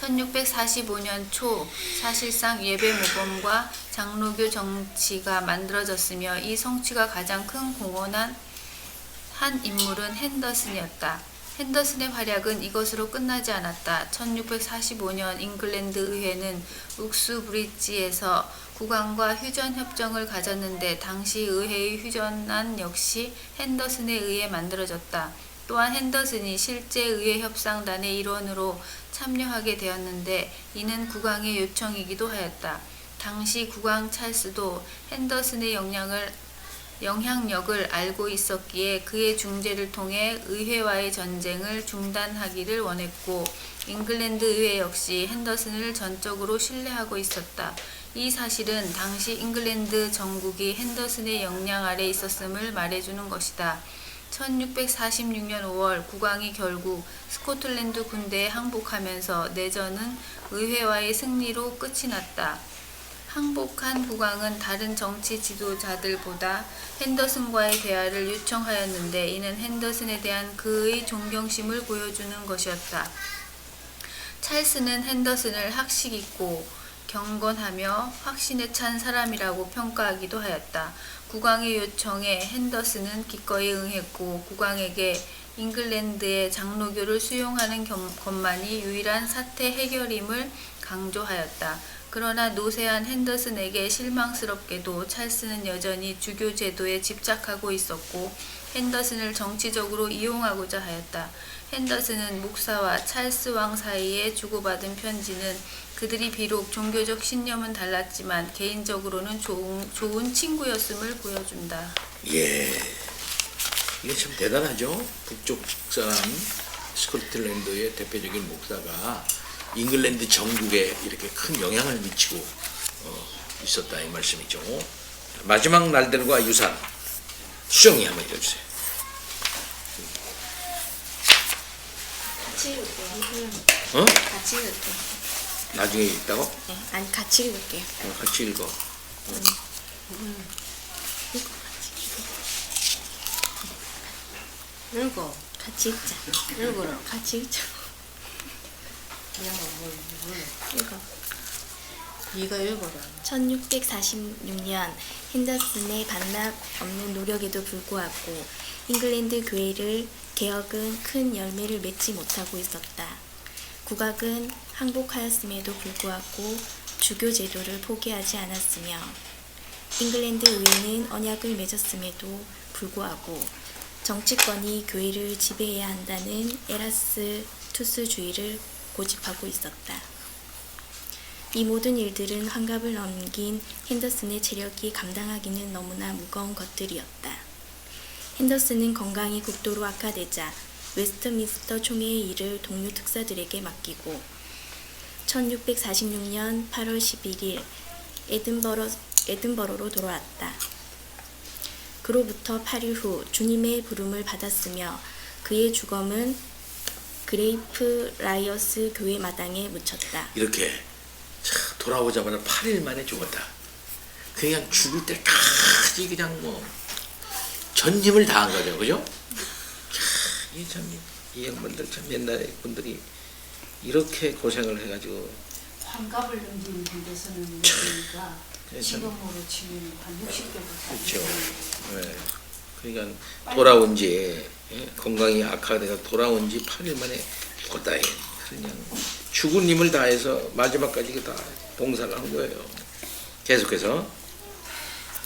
1645년 초 사실상 예배 모범과 장로교 정치가 만들어졌으며 이 성취가 가장 큰 공헌한 한 인물은 핸더슨이었다. 핸더슨의 활약은 이것으로 끝나지 않았다. 1645년 잉글랜드 의회는 욱스브리지에서 국왕과 휴전 협정을 가졌는데 당시 의회의 휴전안 역시 핸더슨에 의해 만들어졌다. 또한 핸더슨이 실제 의회 협상단의 일원으로 참여하게 되었는데 이는 국왕의 요청이기도 하였다. 당시 국왕 찰스도 핸더슨의 영향력을 알고 있었기에 그의 중재를 통해 의회와의 전쟁을 중단하기를 원했고, 잉글랜드 의회 역시 핸더슨을 전적으로 신뢰하고 있었다. 이 사실은 당시 잉글랜드 정국이 핸더슨의 영향 아래 있었음을 말해주는 것이다. 1646년 5월 국왕이 결국 스코틀랜드 군대에 항복하면서 내전은 의회와의 승리로 끝이 났다. 항복한 국왕은 다른 정치 지도자들보다 핸더슨과의 대화를 요청하였는데 이는 핸더슨에 대한 그의 존경심을 보여주는 것이었다. 찰스는 핸더슨을 학식 있고 경건하며 확신에 찬 사람이라고 평가하기도 하였다. 국왕의 요청에 핸더슨은 기꺼이 응했고 국왕에게 잉글랜드의 장로교를 수용하는 것만이 유일한 사태 해결임을 강조하였다. 그러나 노쇠한 핸더슨에게 실망스럽게도 찰스는 여전히 주교 제도에 집착하고 있었고 핸더슨을 정치적으로 이용하고자 하였다. 핸더슨은 목사와 찰스 왕 사이에 주고받은 편지는 그들이 비록 종교적 신념은 달랐지만 개인적으로는 좋은 친구였음을 보여준다. 예, 이게 참 대단하죠. 북쪽 사람 스코틀랜드의 대표적인 목사가 잉글랜드 정국에 이렇게 큰 영향을 미치고 있었다 이 말씀이죠. 마지막 날들과 유산 수정이 한번 읽어주세요. 같이 읽을게요. 어? 같이 읽을게요. 나중에 읽다고? 네, 아니 같이 읽을게요. 같이 읽어. 읽어. 같이 읽자. 읽어라. 같이 읽자. 읽어. 네가 읽어라. 1646년 핸더슨의 반납 없는 노력에도 불구하고 잉글랜드 교회를 개혁은 큰 열매를 맺지 못하고 있었다. 국왕은 항복하였음에도 불구하고 주교 제도를 포기하지 않았으며 잉글랜드 의회는 언약을 맺었음에도 불구하고 정치권이 교회를 지배해야 한다는 에라스투스주의를 고집하고 있었다. 이 모든 일들은 환갑을 넘긴 핸더슨의 체력이 감당하기는 너무나 무거운 것들이었다. 핸더슨은 건강이 극도로 악화되자 웨스트민스터 총회의 일을 동료 특사들에게 맡기고 1646년 8월 11일 에든버러로 돌아왔다. 그로부터 8일 후 주님의 부름을 받았으며 그의 주검은 그레이프 라이어스 교회 마당에 묻혔다. 이렇게 돌아오자마자 8일 만에 죽었다. 그냥 죽을 때까지 그냥 뭐 전심을 다한 거죠, 그죠? 이 양반들 참 옛날에 분들이 이렇게 고생을 해가지고 환갑을 넘기는 데서는 우리가 지금으로 치면 한 60대부터 그렇죠. 네. 그러니까 돌아온 지 건강이 악화돼서 돌아온 지 8일 만에 죽었다. 그냥 죽은 힘을 다해서 마지막까지 다 봉사를 한 거예요. 계속해서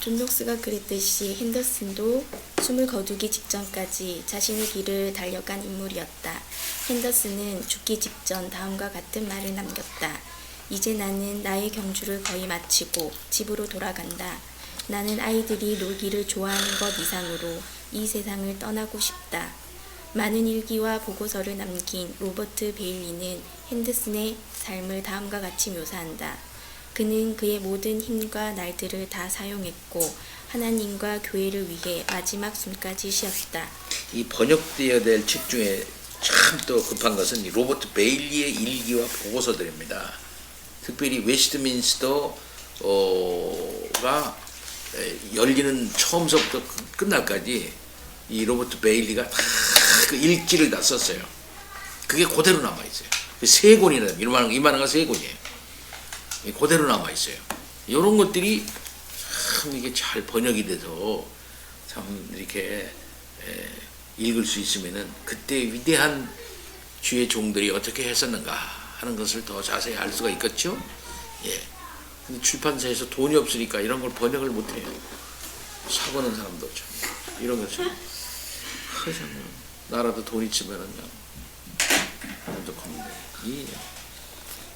존 녹스가 그랬듯이 핸더슨도 숨을 거두기 직전까지 자신의 길을 달려간 인물이었다. 핸더슨은 죽기 직전 다음과 같은 말을 남겼다. 이제 나는 나의 경주를 거의 마치고 집으로 돌아간다. 나는 아이들이 놀기를 좋아하는 것 이상으로 이 세상을 떠나고 싶다. 많은 일기와 보고서를 남긴 로버트 베일리는 핸더슨의 삶을 다음과 같이 묘사한다. 그는 그의 모든 힘과 날들을 다 사용했고 하나님과 교회를 위해 마지막 숨까지 쉬었다. 이 번역되어야 될 책 중에 참 또 급한 것은 이 로버트 베일리의 일기와 보고서들입니다. 특별히 웨스트민스터가 열리는 처음서부터 끝날까지 이 로버트 베일리가 다 그 일기를 다 썼어요. 그게 그대로 남아있어요. 세 권이나 이만한 거 세 권이에요. 그대로 남아있어요. 이런 것들이 참 이게 잘 번역이 돼서 참 이렇게 읽을 수 있으면은 그때 위대한 주의 종들이 어떻게 했었는가 하는 것을 더 자세히 알 수가 있겠죠. 예. 근데 출판사에서 돈이 없으니까 이런 걸 번역을 못해요. 사보는 사람도 참 이런 거 참 나라도 돈 있으면은 만족합니다.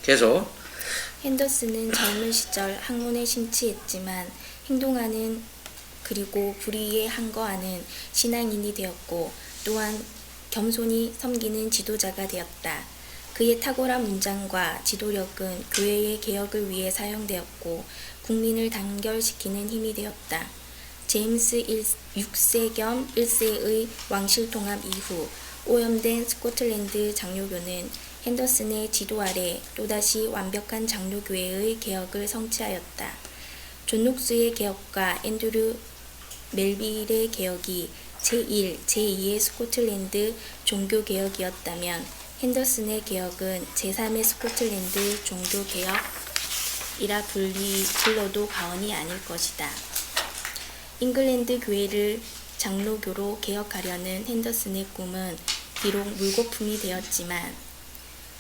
계속. 핸더슨은 젊은 시절 학문에 심취했지만 행동하는 그리고 불의에 항거하는 신앙인이 되었고 또한 겸손히 섬기는 지도자가 되었다. 그의 탁월한 문장과 지도력은 교회의 개혁을 위해 사용되었고 국민을 단결시키는 힘이 되었다. 제임스 6세 겸 1세의 왕실 통합 이후 오염된 스코틀랜드 장로교는 핸더슨의 지도 아래 또다시 완벽한 장로교회의 개혁을 성취하였다. 존 녹스의 개혁과 앤드류 멜빌의 개혁이 제1, 제2의 스코틀랜드 종교개혁이었다면 핸더슨의 개혁은 제3의 스코틀랜드 종교개혁이라 불러도 과언이 아닐 것이다. 잉글랜드 교회를 장로교로 개혁하려는 핸더슨의 꿈은 비록 물거품이 되었지만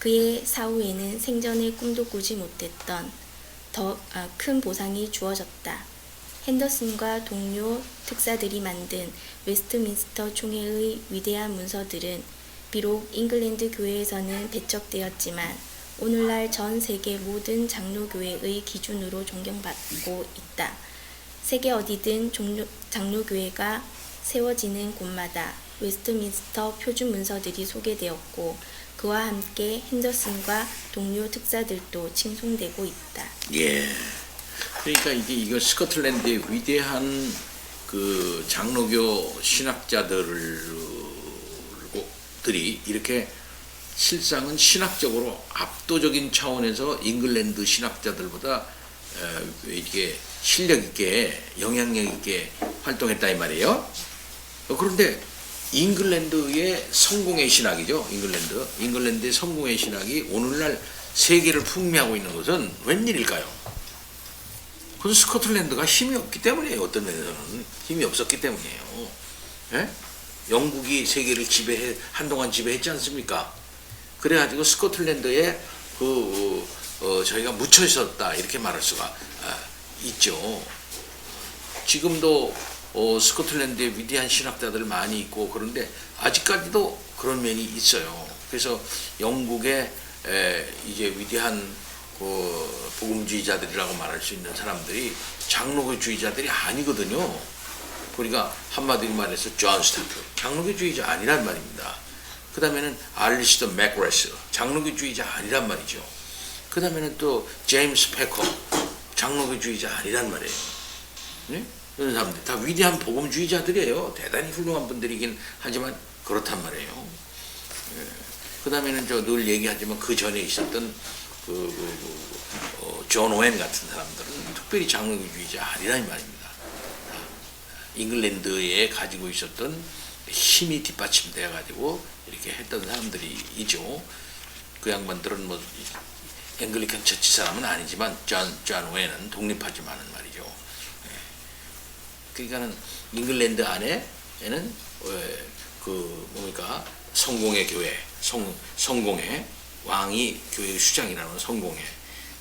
그의 사후에는 생전에 꿈도 꾸지 못했던 더 큰 보상이 주어졌다. 핸더슨과 동료 특사들이 만든 웨스트민스터 총회의 위대한 문서들은 비록 잉글랜드 교회에서는 배척되었지만 오늘날 전 세계 모든 장로교회의 기준으로 존경받고 있다. 세계 어디든 장로교회가 세워지는 곳마다 웨스트민스터 표준 문서들이 소개되었고 그와 함께 핸더슨과 동료 특사들도 칭송되고 있다. 예. 그러니까 이거 스코틀랜드의 위대한 그 장로교 신학자들이 이렇게 실상은 신학적으로 압도적인 차원에서 잉글랜드 신학자들보다 이렇게 실력 있게 영향력 있게 활동했다 이 말이에요. 그런데 잉글랜드의 성공의 신학이죠. 잉글랜드의 성공의 신학이 오늘날 세계를 풍미하고 있는 것은 웬일일까요? 그건 스코틀랜드가 힘이 없기 때문이에요. 어떤 면에서는 힘이 없었기 때문이에요. 예? 영국이 세계를 한동안 지배했지 않습니까? 그래가지고 스코틀랜드에 저희가 묻혀 있었다 이렇게 말할 수가 있죠. 지금도 스코틀랜드에 위대한 신학자들 많이 있고 그런데 아직까지도 그런 면이 있어요. 그래서 영국의 이제 위대한 복음주의자들이라고 말할 수 있는 사람들이 장로교주의자들이 아니거든요. 그러니까 한마디로 말해서 존 스타트 장로교주의자 아니란 말입니다. 그 다음에는 알리스터 맥그레스 장로교주의자 아니란 말이죠. 그 다음에는 또 제임스 패커 장로교주의자 아니란 말이에요. 네? 이런 사람들 다 위대한 복음주의자들이에요. 대단히 훌륭한 분들이긴 하지만 그렇단 말이에요. 그 다음에는 저 늘 얘기하지만 그 전에 있었던 존 오웬 같은 사람들은 특별히 장로교주의자 아니란 말입니다. 잉글랜드에 가지고 있었던 힘이 뒷받침되어 가지고 이렇게 했던 사람들이죠. 그 양반들은 뭐 앵글리칸 처치 사람은 아니지만 존 오웬은 독립하지만은 말이죠. 그러니까는 잉글랜드 안에는 뭡니까 성공의 교회, 성공의 왕이 교회의 수장이라는 성공회.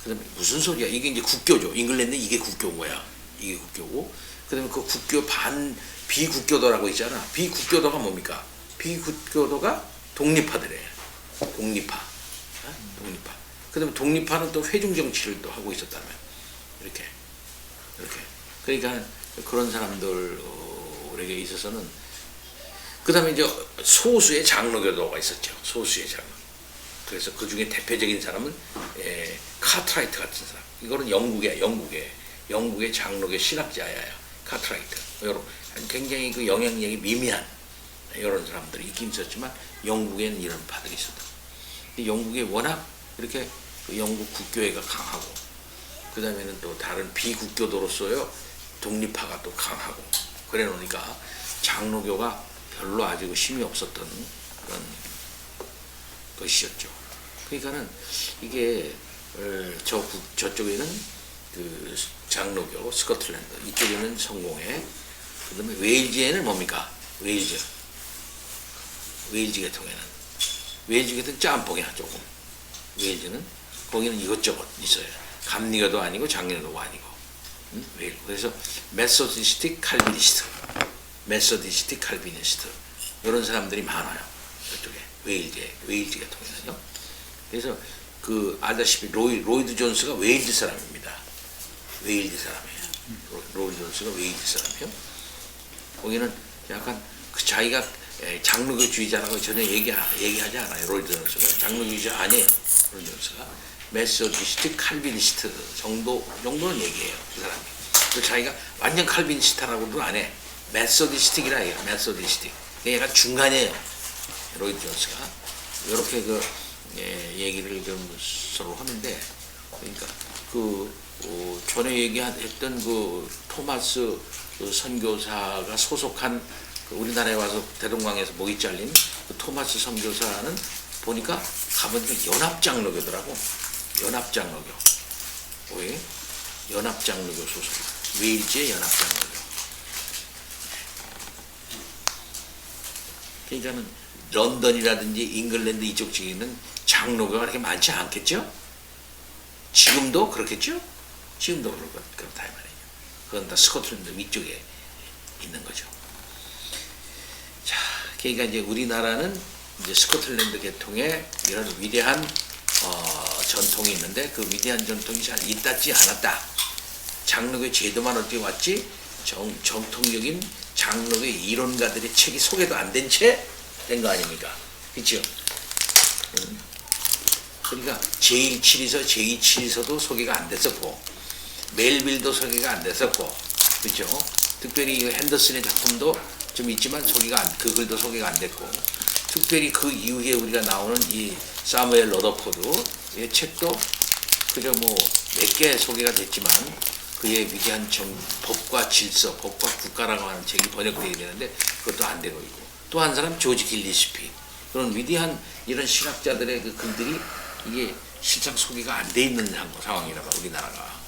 그다음에 무슨 소리야? 이게 이제 국교죠. 잉글랜드 이게 국교인 거야. 이게 국교고. 그다음에 그 국교 비국교도라고 있잖아. 비국교도가 뭡니까? 비국교도가 독립파들이에요. 독립파. 독립파. 그다음에 독립파는 또 회중 정치를 또 하고 있었다면 이렇게. 그러니까 그런 사람들에게 있어서는 그다음에 이제 소수의 장로교도가 있었죠. 소수의 장로. 그래서 그 중에 대표적인 사람은 카트라이트 같은 사람. 이거는 영국의 장로교 신학자예요. 카트라이트. 여러 굉장히 그 영향력이 미미한 이런 사람들이 있긴 있었지만 영국에는 이런 파들이 있었다. 영국에 워낙 이렇게 그 영국 국교회가 강하고 그 다음에는 또 다른 비국교도로서요 독립파가 또 강하고 그래 놓으니까 장로교가 별로 아주 힘이 없었던 그런 것이었죠. 그러니까는 이게 저쪽에는 그 장로교 스코틀랜드 이쪽에는 성공회 그다음에 웨일즈에는 뭡니까? 웨일즈 계통에는 웨일즈 계통 짬뽕이야 조금. 웨일즈는 거기는 이것저것 있어요. 감리교도 아니고 장로교도 아니고. 그래서 메소디스틱 칼비니스트 이런 사람들이 많아요. 이쪽에 웨일즈 계통에는요. 그래서 그 알다시피 로이드 존스가 웨일즈 사람입니다. 웨일즈 사람이에요. 로이드 존스가 웨일즈 사람이에요. 거기는 약간 그 자기가 장로교주의자라고 전혀 얘기하지 않아요. 로이드 존스가 장로교주의자 아니에요. 로이드 존스가 메소디스트 칼비니스트 정도는 얘기해요. 그 사람이. 그 자기가 완전 칼비니스트라고도 안 해. 메소디스틱이라 해요. 메소디스틱. 얘가 중간이에요. 로이드 존스가. 이렇게 얘기를 좀 서로 하는데, 그러니까 전에 얘기했던 토마스 선교사가 소속한 우리나라에 와서 대동강에서 목이 잘린 토마스 선교사는 보니까 가보니까 연합장로교더라고. 연합장로교. 왜? 연합장로교 소속. 웨일즈의 연합장로교. 그러니까는 런던이라든지 잉글랜드 이쪽 지역에는 장로교가 그렇게 많지 않겠죠? 지금도 그렇겠죠? 지금도 그렇다 이 말이에요. 그건 다 스코틀랜드 위쪽에 있는 거죠. 자, 그러니까 이제 우리나라는 이제 스코틀랜드 계통의 이런 위대한 전통이 있는데 그 위대한 전통이 잘 잇닿지 않았다. 장로교 제도만 어떻게 왔지 정통적인 장로교의 이론가들의 책이 소개도 안 된 채 된 거 아닙니까? 그렇죠? 그러니까 제1칠에서 제2칠에서도 소개가 안 됐었고 멜빌도 소개가 안 됐었고 그렇죠? 특별히 핸더슨의 작품도 좀 있지만 그 글도 소개가 안 됐고 특별히 그 이후에 우리가 나오는 이 사무엘 러더포드의 책도 그저 몇 개 소개가 됐지만 그의 위대한 법과 질서, 법과 국가라고 하는 책이 번역되게 되는데 그것도 안 되고 있고 또 한 사람 조지 길리스피 그런 위대한 이런 신학자들의 그 글들이 이게 실상 소개가 안 돼 있는 상황이라 봐 우리나라가.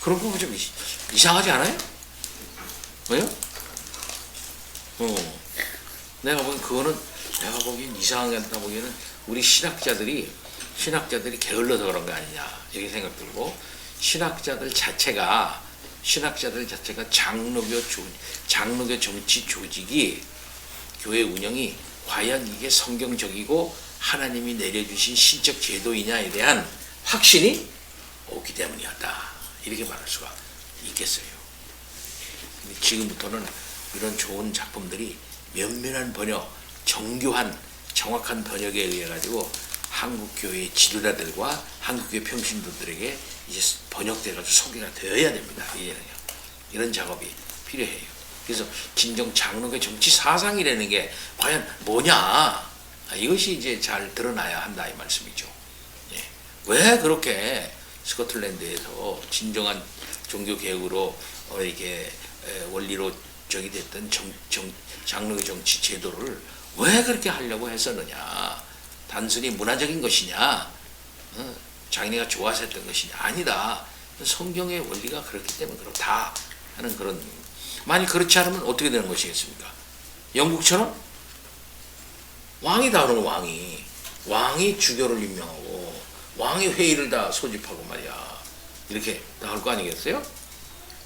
그런 거 좀 이상하지 않아요? 왜요? 내가 보기엔 이상한 게 않다 보기에는 우리 신학자들이 게을러서 그런 거 아니냐 이렇게 생각 들고 신학자들 자체가 장로교 정치 조직이 교회 운영이 과연 이게 성경적이고 하나님이 내려주신 신적 제도이냐에 대한 확신이 없기 때문이었다 이렇게 말할 수가 있겠어요. 근데 지금부터는 이런 좋은 작품들이 면면한 번역, 정교한 정확한 번역에 의해 가지고 한국 교회의 지도자들과 한국 교회 평신도들에게 이제 번역돼가지고 소개가 되어야 됩니다. 이제는요. 이런 작업이 필요해요. 그래서 진정 장로교 정치 사상이라는 게 과연 뭐냐 이것이 이제 잘 드러나야 한다 이 말씀이죠. 예. 왜 그렇게 스코틀랜드에서 진정한 종교 개혁으로 이렇게 원리로 정이 됐던 장로교 정치 제도를 왜 그렇게 하려고 했었느냐? 단순히 문화적인 것이냐? 자기네가 좋아서 했던 것이냐? 아니다. 성경의 원리가 그렇기 때문에 그렇다 하는 그런. 만약 그렇지 않으면 어떻게 되는 것이겠습니까? 영국처럼 왕이 다루는 왕이 주교를 임명하고 왕이 회의를 다 소집하고 말이야. 이렇게 나올 거 아니겠어요?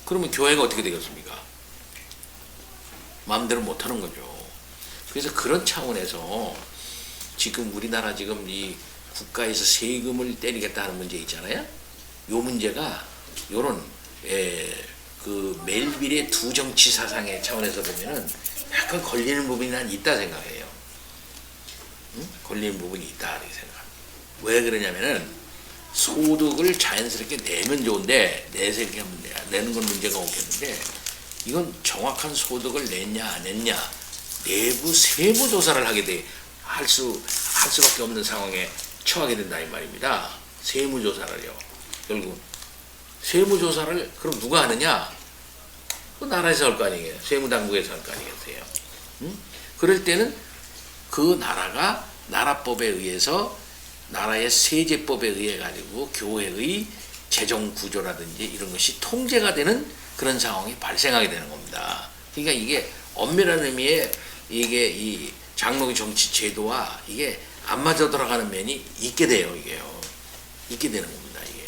그러면 교회가 어떻게 되겠습니까? 마음대로 못하는 거죠. 그래서 그런 차원에서 지금 우리나라 지금 이 국가에서 세금을 때리겠다 하는 문제 있잖아요. 요 문제가 요런 그 멜빌의 두 정치 사상의 차원에서 보면은 약간 걸리는 부분이 난 있다 생각해요. 응? 걸리는 부분이 있다 이렇게 생각합니다. 왜 그러냐면은 소득을 자연스럽게 내면 좋은데 내서 이렇게 내는 건 문제가 없겠는데 이건 정확한 소득을 냈냐 안 냈냐 내부 세부 조사를 할 수밖에 없는 상황에 처하게 된다 이 말입니다. 세무 조사를요. 결국 세무 조사를 그럼 누가 하느냐? 그 나라에서 할 거 아니에요. 세무당국에서 할 거 아니겠어요. 응? 그럴 때는 그 나라가 나라법에 의해서 나라의 세제법에 의해 가지고 교회의 재정 구조라든지 이런 것이 통제가 되는 그런 상황이 발생하게 되는 겁니다. 그러니까 이게 엄밀한 의미의 이게 이 장로교 정치 제도와 이게 안 맞아 들어가는 면이 있게 돼요. 이게요. 있게 되는 겁니다. 이게.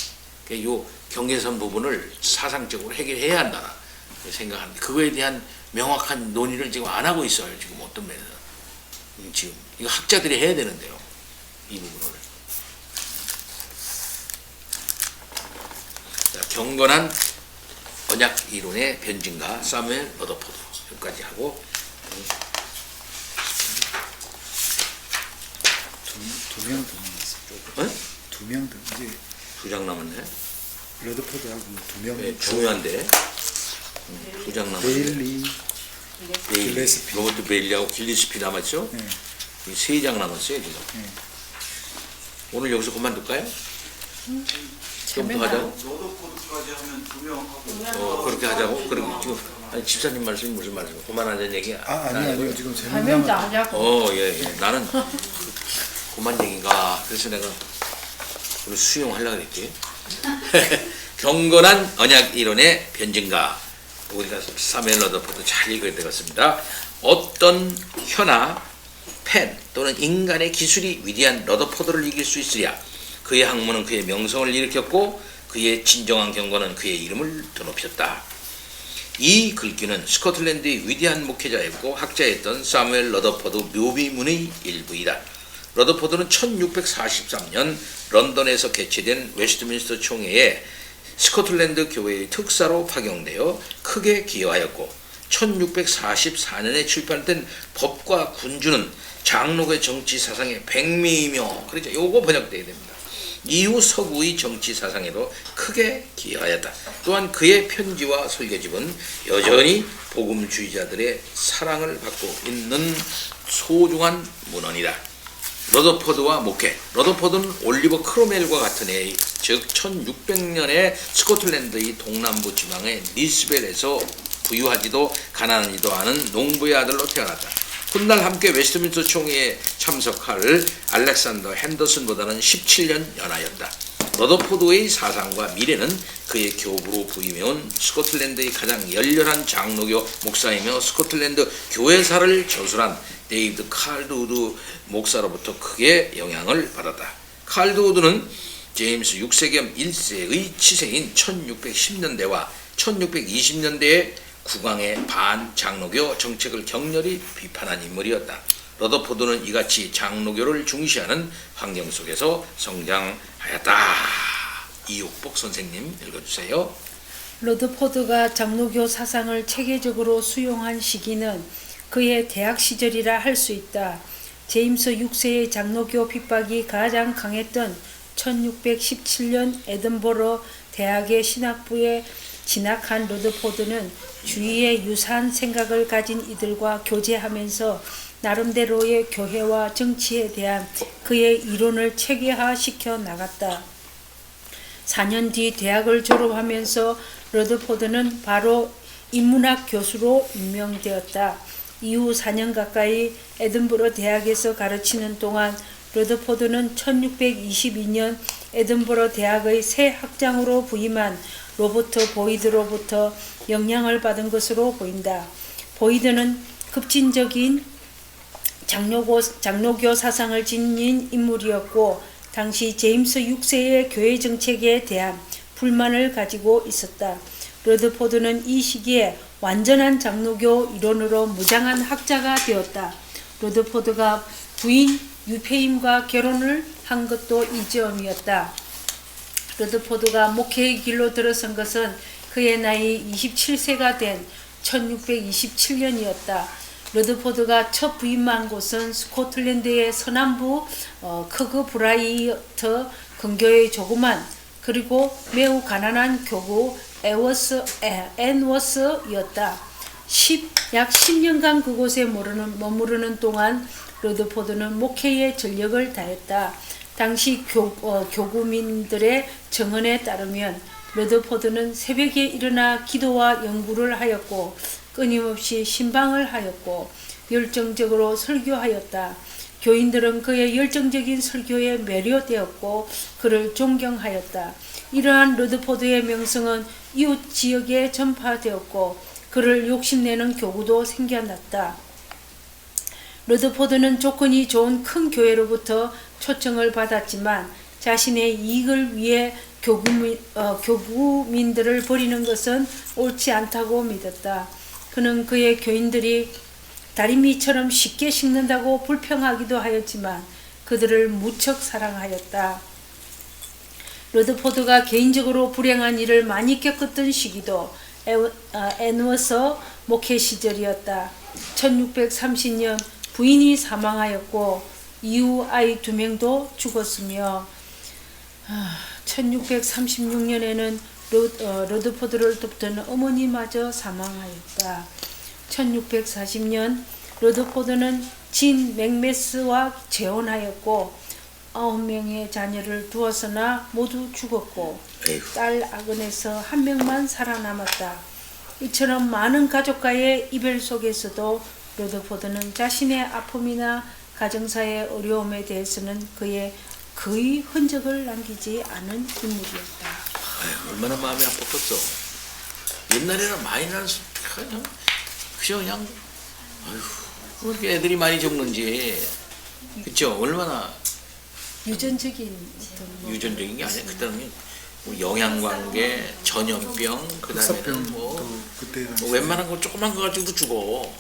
그러니까 요 경계선 부분을 사상적으로 해결해야 한다 생각합니다. 그거에 대한 명확한 논의를 지금 안 하고 있어요. 지금 어떤 면에서. 지금 이거 학자들이 해야 되는데요. 이 부분을. 자, 경건한 언약 이론의 변증가 사무엘 러더포드 여기까지 하고 두 명 더 남았어요. 두 명 더 이제 2장 남았네. 러드포드하고 두 명. 네, 중요한데 2장 남았네. 베일리, 베일리, 길레스피. 로버트 베일리하고 길리스피 남았죠. 네. 3장 남았어요 지금. 네. 오늘 여기서 그만둘까요? 좀 더 하자고? 로드코드까지 하면 2명 하고. 그렇게 하자고? 그럼 지금 아니, 집사님 말씀이 무슨 말씀이에요? 그만하자는 얘기 아니요 지금 제목 발명자 남았. 하자고. 예. 나는 그만 얘기인가. 그래서 내가 오늘 수용하려고 했지. 경건한 언약 이론의 변증가. 우리가 사무엘 러더포드 잘 읽어야 되겠습니다. 어떤 혀나 펜 또는 인간의 기술이 위대한 러더포드를 이길 수 있으랴. 그의 학문은 그의 명성을 일으켰고 그의 진정한 경건은 그의 이름을 더 높였다. 이 글귀는 스코틀랜드의 위대한 목회자였고 학자였던 사무엘 러더포드 묘비문의 일부이다. 러더포드는 1643년 런던에서 개최된 웨스트민스터 총회에 스코틀랜드 교회의 특사로 파견되어 크게 기여하였고 1644년에 출판된 법과 군주는 장로교의 정치 사상의 백미이며 그렇죠. 요거 번역돼야 됩니다. 이후 서구의 정치 사상에도 크게 기여하였다. 또한 그의 편지와 설교집은 여전히 복음주의자들의 사랑을 받고 있는 소중한 문헌이다. 러더포드와 목회. 러더포드는 올리버 크로멜과 같은 해, 즉 1600년에 스코틀랜드의 동남부 지방의 리스벨에서 부유하지도 가난하지도 않은 농부의 아들로 태어났다. 훗날 함께 웨스트민스터 총회에 참석할 알렉산더 핸더슨보다는 17년 연하였다. 러더포드의 사상과 미래는 그의 교부로 부임해온 스코틀랜드의 가장 열렬한 장로교 목사이며 스코틀랜드 교회사를 저술한 데이비드 칼드우드 목사로부터 크게 영향을 받았다. 칼드우드는 제임스 6세 겸 1세의 치세인 1610년대와 1620년대에 국왕의 반장로교 정책을 격렬히 비판한 인물이었다. 러더포드는 이같이 장로교를 중시하는 환경 속에서 성장하였다. 이옥복 선생님 읽어주세요. 러더포드가 장로교 사상을 체계적으로 수용한 시기는 그의 대학 시절이라 할 수 있다. 제임스 6세의 장로교 핍박이 가장 강했던 1617년 에든버러 대학의 신학부에 진학한 러더포드는 주위에 유사한 생각을 가진 이들과 교제하면서 나름대로의 교회와 정치에 대한 그의 이론을 체계화시켜 나갔다. 4년 뒤 대학을 졸업하면서 러더포드는 바로 인문학 교수로 임명되었다. 이후 4년 가까이 에든버러 대학에서 가르치는 동안 러더포드는 1622년 에든버러 대학의 새 학장으로 부임한 로버트 보이드로부터 영향을 받은 것으로 보인다. 보이드는 급진적인 장로교 사상을 지닌 인물이었고 당시 제임스 6세의 교회 정책에 대한 불만을 가지고 있었다. 러더포드는 이 시기에 완전한 장로교 이론으로 무장한 학자가 되었다. 러더포드가 부인 유페임과 결혼을 한 것도 이 점이었다. 러더포드가 목회의 길로 들어선 것은 그의 나이 27세가 된 1627년이었다. 러더포드가 첫 부임한 곳은 스코틀랜드의 서남부 커그브라이어트 근교의 조그만 그리고 매우 가난한 교구 앤워스였다. 약 10년간 그곳에 머무르는 동안 러더포드는 목회에 전력을 다했다. 당시 교구민들의 증언에 따르면 러더포드는 새벽에 일어나 기도와 연구를 하였고 끊임없이 신방을 하였고 열정적으로 설교하였다. 교인들은 그의 열정적인 설교에 매료되었고 그를 존경하였다. 이러한 러더포드의 명성은 이웃 지역에 전파되었고 그를 욕심내는 교구도 생겨났다. 러더포드는 조건이 좋은 큰 교회로부터 초청을 받았지만 자신의 이익을 위해 교구민들을 버리는 것은 옳지 않다고 믿었다. 그는 그의 교인들이 다리미처럼 쉽게 식는다고 불평하기도 하였지만 그들을 무척 사랑하였다. 러더포드가 개인적으로 불행한 일을 많이 겪었던 시기도 앤워서 목회 시절이었다. 1630년 부인이 사망하였고 이후 아이 2명도 죽었으며 1636년에는 러더포드를 돕던 어머니마저 사망하였다. 1640년 러더포드는 진 맥메스와 재혼하였고 9명의 자녀를 두었으나 모두 죽었고 딸 아그네스 1명만 살아남았다. 이처럼 많은 가족과의 이별 속에서도 러더포드는 자신의 아픔이나 가정사의 어려움에 대해서는 그의 거의 흔적을 남기지 않은 인물이었다. 얼마나 마음이 아팠겠어. 옛날에는 많이 난 그냥 왜 이렇게 애들이 많이 죽는지 그쵸? 얼마나 유전적인 유전적인 게 아니야. 그때는 뭐 영양관계, 전염병, 그다음에는 뭐 웬만한 거 조그만 거 가지고도 죽어.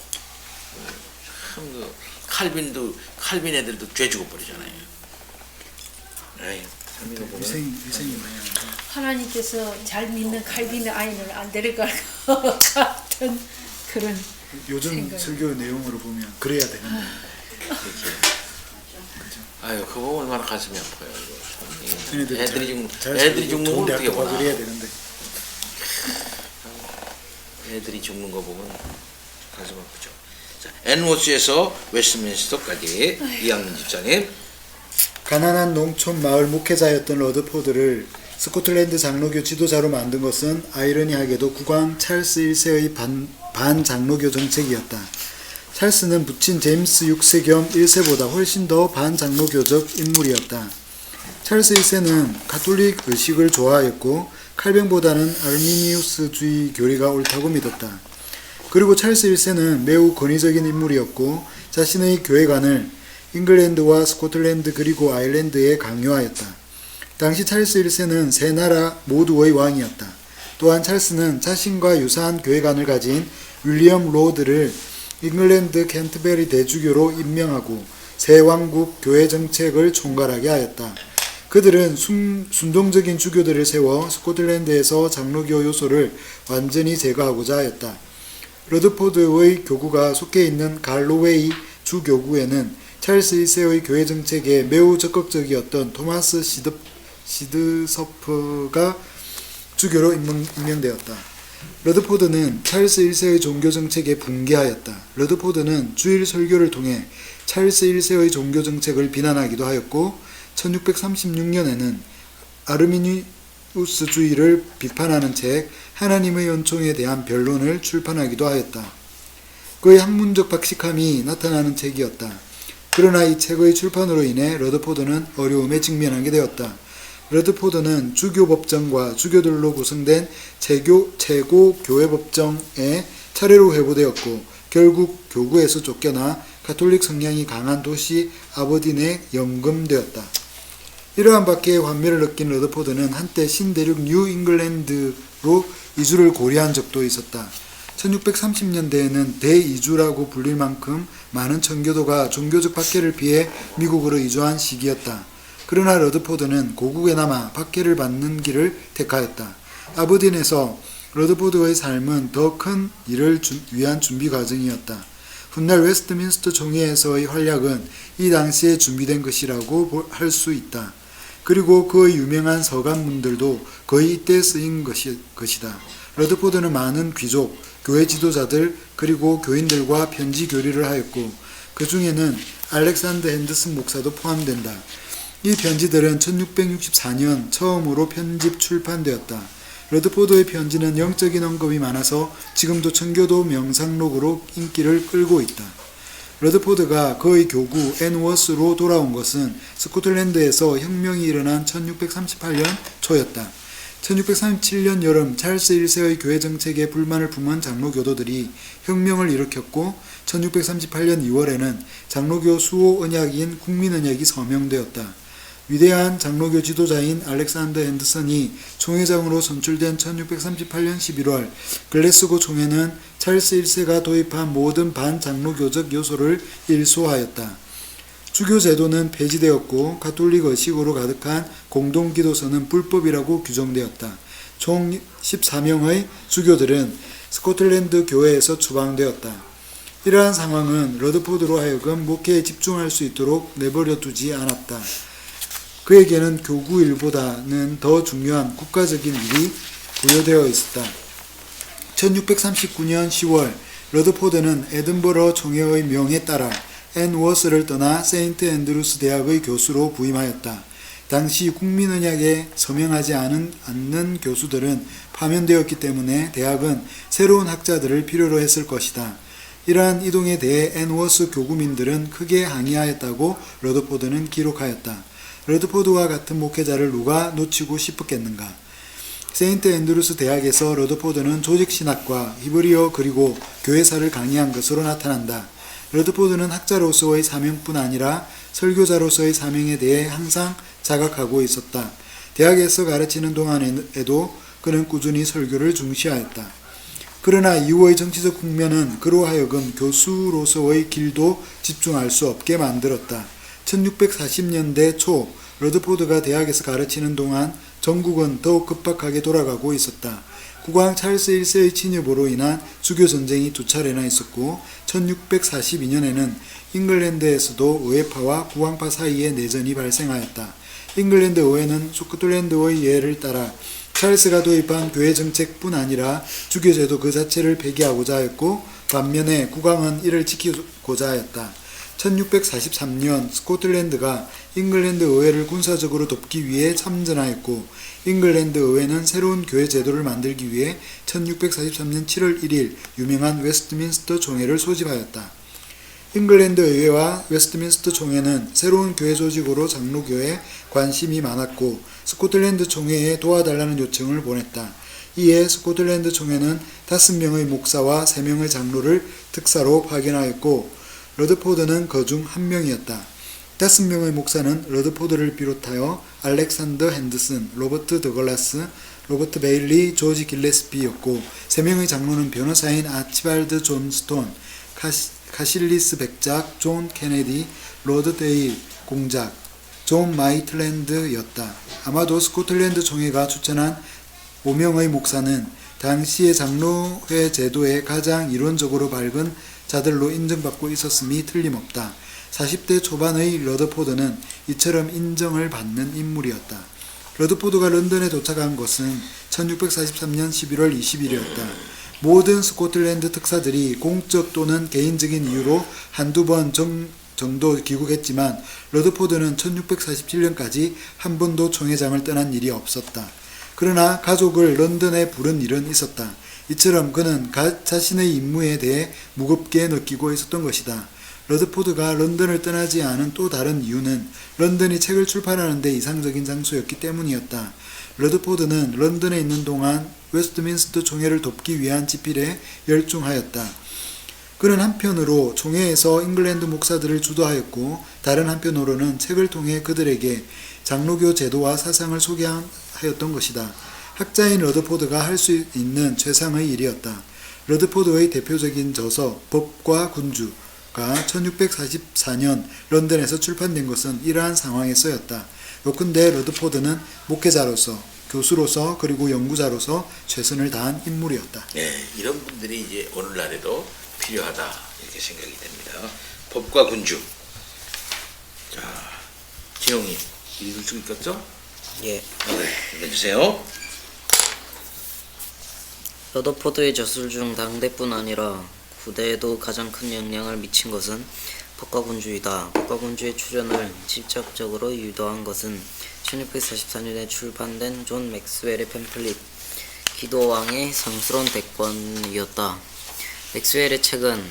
참 그 칼빈 애들도 죄 죽어버리잖아요. 에이, 참 이거 보면 위생이 많이 안 돼. 하나님께서 잘 믿는 칼빈의 아이는 안 데려갈 것 같은 그런 요즘 생각이. 설교 내용으로 보면 그래야 되는데. 아유, 그거 얼마나 가슴이 아파요. 이거. 잘 애들이 죽는 걸 어떻게 보나. 그래야 되는데. 애들이 죽는 거 보면 가슴 아프죠. 자, 앤워스에서 웨스트민스터까지 이학민 집사님. 가난한 농촌 마을 목회자였던 러더포드를 스코틀랜드 장로교 지도자로 만든 것은 아이러니하게도 국왕 찰스 1세의 반장로교 정책이었다. 찰스는 부친 제임스 6세 겸 1세보다 훨씬 더 반장로교적 인물이었다. 찰스 1세는 가톨릭 의식을 좋아하였고 칼뱅보다는 아르미니우스주의 교리가 옳다고 믿었다. 그리고 찰스 1세는 매우 권위적인 인물이었고 자신의 교회관을 잉글랜드와 스코틀랜드 그리고 아일랜드에 강요하였다. 당시 찰스 1세는 세 나라 모두의 왕이었다. 또한 찰스는 자신과 유사한 교회관을 가진 윌리엄 로드를 잉글랜드 캔터베리 대주교로 임명하고 새 왕국 교회 정책을 총괄하게 하였다. 그들은 순동적인 주교들을 세워 스코틀랜드에서 장로교 요소를 완전히 제거하고자 하였다. 러드포드의 교구가 속해 있는 갈로웨이 주교구에는 찰스 1세의 교회 정책에 매우 적극적이었던 토마스 시드서프가 주교로 임명되었다. 러드포드는 찰스 1세의 종교 정책에 분개하였다. 러드포드는 주일 설교를 통해 찰스 1세의 종교 정책을 비난하기도 하였고 1636년에는 아르미니우스주의를 비판하는 책 하나님의 은총에 대한 변론을 출판하기도 하였다. 그의 학문적 박식함이 나타나는 책이었다. 그러나 이 책의 출판으로 인해 러드포드는 어려움에 직면하게 되었다. 러드포드는 주교법정과 주교들로 구성된 최고교회법정에 차례로 회부되었고 결국 교구에서 쫓겨나 가톨릭 성향이 강한 도시 아버딘에 연금되었다. 이러한 박해의 환멸을 느낀 러드포드는 한때 신대륙 뉴 잉글랜드로 이주를 고려한 적도 있었다. 1630년대에는 대이주라고 불릴 만큼 많은 청교도가 종교적 박해를 피해 미국으로 이주한 시기였다. 그러나 러드포드는 고국에 남아 박해를 받는 길을 택하였다. 아버딘에서 러드포드의 삶은 더 큰 일을 위한 준비 과정이었다. 훗날 웨스트민스터 총회에서의 활약은 이 당시에 준비된 것이라고 할 수 있다. 그리고 그의 유명한 서간문들도 거의 이때 쓰인 것이다. 러드포드는 많은 귀족, 교회 지도자들 그리고 교인들과 편지 교류를 하였고 그 중에는 알렉산더 핸드슨 목사도 포함된다. 이 편지들은 1664년 처음으로 편집 출판되었다. 러드포드의 편지는 영적인 언급이 많아서 지금도 청교도 명상록으로 인기를 끌고 있다. 러드포드가 그의 교구 앤워스로 돌아온 것은 스코틀랜드에서 혁명이 일어난 1638년 초였다. 1637년 여름 찰스 1세의 교회 정책에 불만을 품은 장로교도들이 혁명을 일으켰고 1638년 2월에는 장로교 수호 언약인 국민언약이 서명되었다. 위대한 장로교 지도자인 알렉산더 핸드슨이 총회장으로 선출된 1638년 11월 글래스고 총회는 찰스 1세가 도입한 모든 반장로교적 요소를 일소하였다. 주교 제도는 폐지되었고 가톨릭 의식으로 가득한 공동기도서는 불법이라고 규정되었다. 총 14명의 주교들은 스코틀랜드 교회에서 추방되었다. 이러한 상황은 러드포드로 하여금 목회에 집중할 수 있도록 내버려 두지 않았다. 그에게는 교구 일보다는 더 중요한 국가적인 일이 부여되어 있었다. 1639년 10월 러드포드는 에든버러 총회의 명에 따라 앤워스를 떠나 세인트 앤드루스 대학의 교수로 부임하였다. 당시 국민언약에 서명하지 않는 교수들은 파면되었기 때문에 대학은 새로운 학자들을 필요로 했을 것이다. 이러한 이동에 대해 앤워스 교구민들은 크게 항의하였다고 러드포드는 기록하였다. 러드포드와 같은 목회자를 누가 놓치고 싶었겠는가. 세인트 앤드루스 대학에서 러드포드는 조직신학과 히브리어 그리고 교회사를 강의한 것으로 나타난다. 러드포드는 학자로서의 사명뿐 아니라 설교자로서의 사명에 대해 항상 자각하고 있었다. 대학에서 가르치는 동안에도 그는 꾸준히 설교를 중시하였다. 그러나 이후의 정치적 국면은 그로 하여금 교수로서의 길도 집중할 수 없게 만들었다. 1640년대 초 러드포드가 대학에서 가르치는 동안 전국은 더욱 급박하게 돌아가고 있었다. 국왕 찰스 1세의 침입으로 인한 주교전쟁이 두 차례나 있었고 1642년에는 잉글랜드에서도 의회파와 국왕파 사이에 내전이 발생하였다. 잉글랜드 의회는 스코틀랜드의 예를 따라 찰스가 도입한 교회 정책뿐 아니라 주교제도 그 자체를 폐기하고자 하였고 반면에 국왕은 이를 지키고자 하였다. 1643년 스코틀랜드가 잉글랜드 의회를 군사적으로 돕기 위해 참전하였고 잉글랜드 의회는 새로운 교회 제도를 만들기 위해 1643년 7월 1일 유명한 웨스트민스터 총회를 소집하였다. 잉글랜드 의회와 웨스트민스터 총회는 새로운 교회 조직으로 장로교에 관심이 많았고 스코틀랜드 총회에 도와달라는 요청을 보냈다. 이에 스코틀랜드 총회는 5명의 목사와 3명의 장로를 특사로 파견하였고 러드포드는 그 중 1명이었다. 5명의 목사는 러드포드를 비롯하여 알렉산더 핸드슨, 로버트 더글라스, 로버트 베일리, 조지 길레스피였고 3명의 장로는 변호사인 아치발드 존 스톤, 카실리스 백작, 존 케네디, 로드데일 공작, 존 마이틀랜드였다. 아마도 스코틀랜드 총회가 추천한 5명의 목사는 당시의 장로회 제도의 가장 이론적으로 밝은 자들로 인정받고 있었음이 틀림없다. 40대 초반의 러드포드는 이처럼 인정을 받는 인물이었다. 러드포드가 런던에 도착한 것은 1643년 11월 20일이었다. 모든 스코틀랜드 특사들이 공적 또는 개인적인 이유로 한두 번 정도 귀국했지만 러드포드는 1647년까지 한 번도 총회장을 떠난 일이 없었다. 그러나 가족을 런던에 부른 일은 있었다. 이처럼 그는 자신의 임무에 대해 무겁게 느끼고 있었던 것이다. 러드포드가 런던을 떠나지 않은 또 다른 이유는 런던이 책을 출판하는 데 이상적인 장소였기 때문이었다. 러드포드는 런던에 있는 동안 웨스트민스터 총회를 돕기 위한 집필에 열중하였다. 그는 한편으로 총회에서 잉글랜드 목사들을 주도하였고 다른 한편으로는 책을 통해 그들에게 장로교 제도와 사상을 소개하였던 것이다. 학자인 러드포드가 할 수 있는 최상의 일이었다. 러드포드의 대표적인 저서 법과 군주가 1644년 런던에서 출판된 것은 이러한 상황에 쓰였다. 요컨대 러드포드는 목회자로서, 교수로서, 그리고 연구자로서 최선을 다한 인물이었다. 네, 이런 분들이 이제 오늘날에도 필요하다 이렇게 생각이 됩니다. 법과 군주. 자, 지영이 읽을 수 있겠죠? 예. 네, 읽어주세요. 러더포드의 저술 중 당대뿐 아니라 후대에도 가장 큰 영향을 미친 것은 법과 군주이다. 법과 군주의 출현을 직접적으로 유도한 것은 1644년에 출판된 존 맥스웰의 팸플릿 기도왕의 성스러운 대권이었다. 맥스웰의 책은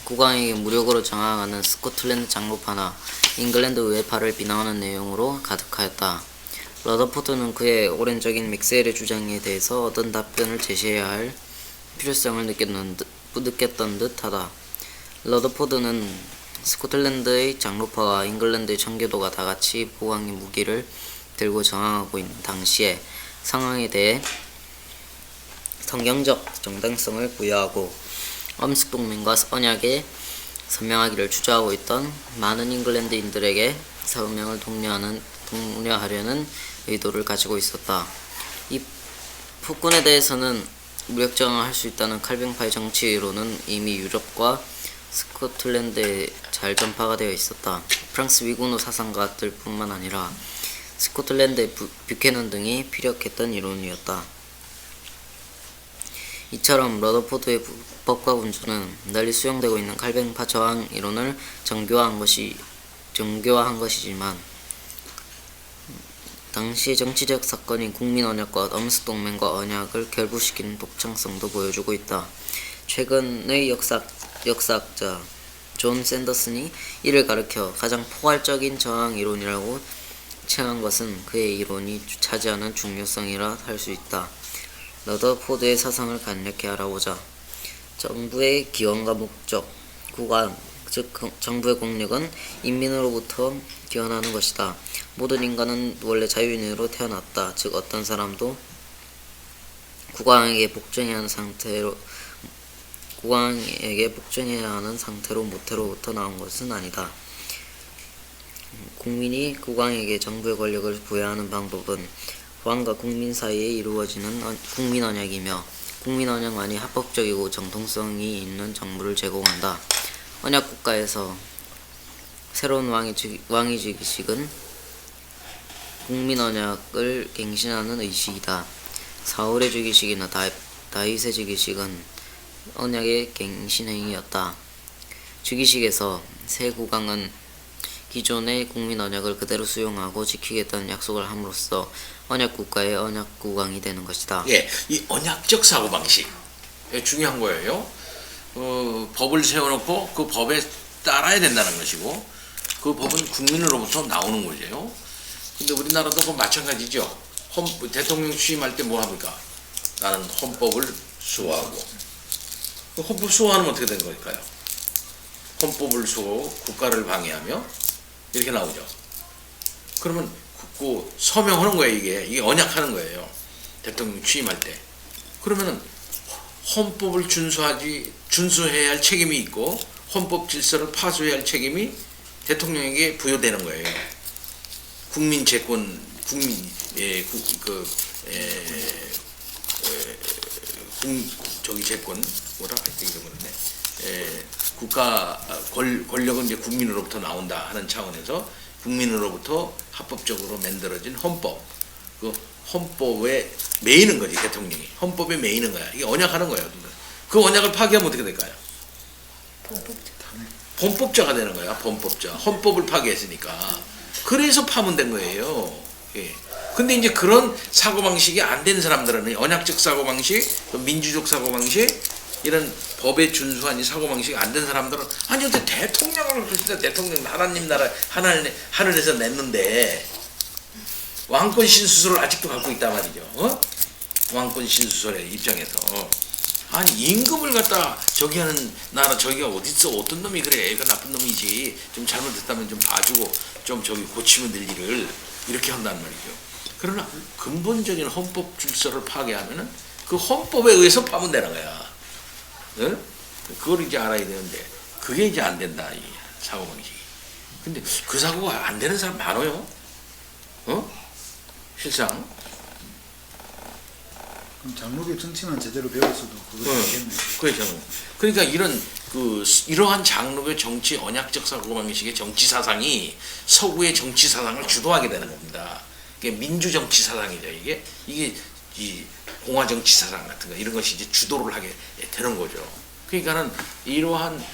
국왕에게 무력으로 저항하는 스코틀랜드 장로파나 잉글랜드 의회파를 비난하는 내용으로 가득하였다. 러더포드는 그의 오랜적인 맥스웰의 주장에 대해서 어떤 답변을 제시해야 할 필요성을 느꼈던 듯하다. 러더포드는 스코틀랜드의 장로파와 잉글랜드의 청교도가 다같이 국왕의 무기를 들고 저항하고 있는 당시의 상황에 대해 성경적 정당성을 부여하고 엄숙동맹과 언약에 서명하기를 주저하고 있던 많은 잉글랜드인들에게 서명을 독려하려는 의도를 가지고 있었다. 이 폭군에 대해서는 무력 저항할 수 있다는 칼뱅파의 정치로는 이미 유럽과 스코틀랜드에 잘 전파가 되어 있었다. 프랑스 위군호 사상가들 뿐만 아니라 스코틀랜드의 뷰캐넌 등이 피력했던 이론이었다. 이처럼 러더포드의 법과 군주는 널리 수용되고 있는 칼뱅파 저항 이론을 정교화한 것이지만 당시의 정치적 사건인 국민언약과 엄숙동맹과 언약을 결부시키는 독창성도 보여주고 있다. 최근의 역사학자 존 샌더슨이 이를 가리켜 가장 포괄적인 저항 이론이라고 칭한 것은 그의 이론이 차지하는 중요성이라 할 수 있다. 러더포드의 사상을 간략히 알아보자. 정부의 기원과 목적, 국왕, 즉 정부의 공력은 인민으로부터 기원하는 것이다. 모든 인간은 원래 자유인으로 태어났다. 즉 어떤 사람도 국왕에게 복종해야 하는 상태로 모태로부터 나온 것은 아니다. 국민이 국왕에게 정부의 권력을 부여하는 방법은 왕과 국민 사이에 이루어지는 국민언약이며 국민언약만이 합법적이고 정통성이 있는 정부를 제공한다. 언약국가에서 새로운 왕위직의식은 국민언약을 갱신하는 의식이다. 사울의 즉위식이나 다윗의 즉위식은 언약의 갱신행위였다. 즉위식에서 새 국왕은 기존의 국민언약을 그대로 수용하고 지키겠다는 약속을 함으로써 언약국가의 언약국왕이 되는 것이다. 예, 이 언약적 사고방식 중요한 거예요. 법을 세워놓고 그 법에 따라야 된다는 것이고 그 법은 국민으로부터 나오는 거죠. 근데 우리나라도 그 마찬가지죠. 대통령 취임할 때 뭐 합니까? 나는 헌법을 수호하고. 그 헌법 수호하면 어떻게 되는 걸까요? 헌법을 수호하고 국가를 방해하며 이렇게 나오죠. 그러면 그 서명하는 거예요. 이게 언약하는 거예요. 대통령 취임할 때. 그러면은 헌법을 준수해야 할 책임이 있고 헌법 질서를 파수해야 할 책임이 대통령에게 부여되는 거예요. 국민 채권, 채권 뭐라 이러는데 국가 권력은 이제 국민으로부터 나온다 하는 차원에서 국민으로부터 합법적으로 만들어진 헌법, 그 헌법에 매이는 거지. 대통령이 헌법에 매이는 거야. 이게 언약하는 거예요. 그 언약을 파기하면 어떻게 될까요? 범법자가 되는 거야. 범법자. 헌법을 파기했으니까. 그래서 파문된 거예요. 예. 근데 이제 그런 사고방식이 안 되는 사람들은 언약적 사고방식, 민주적 사고방식, 이런 법에 준수한 이 사고방식이 안 된 사람들은 아니 근데 대통령을 진짜 대통령 하나님 나라 하늘에서 냈는데 왕권 신수설을 아직도 갖고 있단 말이죠. 왕권 신수설의 입장에서 아니 임금을 갖다 저기 하는 나라 저기가 어딨어? 어떤 놈이 그래? 그 나쁜 놈이지. 좀 잘못했다면 좀 봐주고 좀 저기 고치면 될 일을 이렇게 한단 말이죠. 그러나 근본적인 헌법 질서를 파괴하면은 그 헌법에 의해서 파문되는 거야. 응? 그걸 이제 알아야 되는데 그게 이제 안 된다 이 사고방식이. 근데 그 사고가 안 되는 사람 많아요. 실상. 그럼 장로교 정치만 제대로 배웠어도 그거 되겠네. 그렇죠. 그러니까 이러한 장로교 정치 언약적 사고방식의 정치 사상이 서구의 정치 사상을 주도하게 되는 겁니다. 이게 민주 정치 사상이죠. 이게 이 공화 정치 사상 같은 거 이런 것이 이제 주도를 하게 되는 거죠. 그러니까는 이러한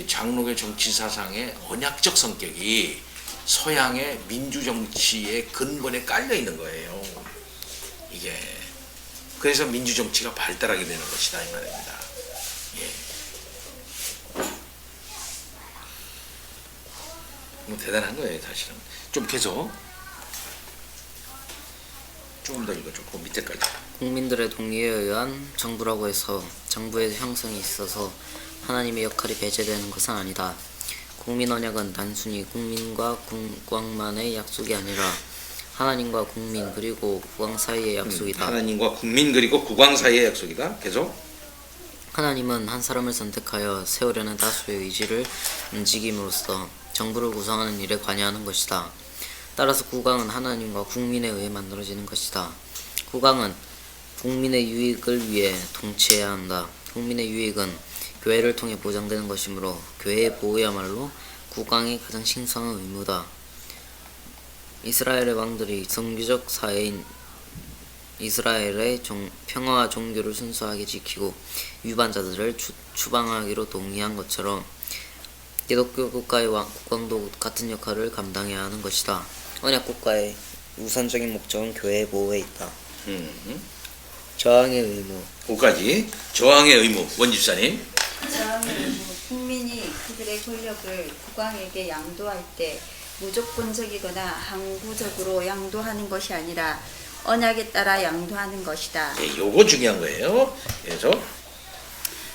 장로교 정치 사상의 언약적 성격이 서양의 민주 정치의 근본에 깔려 있는 거예요. 이게 그래서 민주 정치가 발달하게 되는 것이다 이 말입니다. 뭐 대단한 거예요 사실은. 좀 계속 조금 더 읽어줘. 그 밑에까지. 국민들의 동의에 의한 정부라고 해서 정부의 형성이 있어서 하나님의 역할이 배제되는 것은 아니다. 국민 언약은 단순히 국민과 국왕만의 약속이 아니라 하나님과 국민 그리고 국왕 사이의 약속이다. 하나님과 국민 그리고 국왕 사이의 약속이다. 계속. 하나님은 한 사람을 선택하여 세우려는 다수의 의지를 움직임으로써 정부를 구성하는 일에 관여하는 것이다. 따라서 국왕은 하나님과 국민에 의해 만들어지는 것이다. 국왕은 국민의 유익을 위해 통치해야 한다. 국민의 유익은 교회를 통해 보장되는 것이므로 교회의 보호야말로 국왕의 가장 신성한 의무다. 이스라엘의 왕들이 성규적 사회인 이스라엘의 평화와 종교를 순수하게 지키고 위반자들을 추방하기로 동의한 것처럼 기독교 국가의 국왕도 같은 역할을 감당해야 하는 것이다. 언약 국가의 우선적인 목적은 교회의 보호에 있다. 저항의 의무. 거기까지. 저항의 의무. 원집사님. 저항의 의무. 국민이 그들의 권력을 국왕에게 양도할 때 무조건적이거나 항구적으로 양도하는 것이 아니라 언약에 따라 양도하는 것이다. 요거 중요한 거예요. 그래서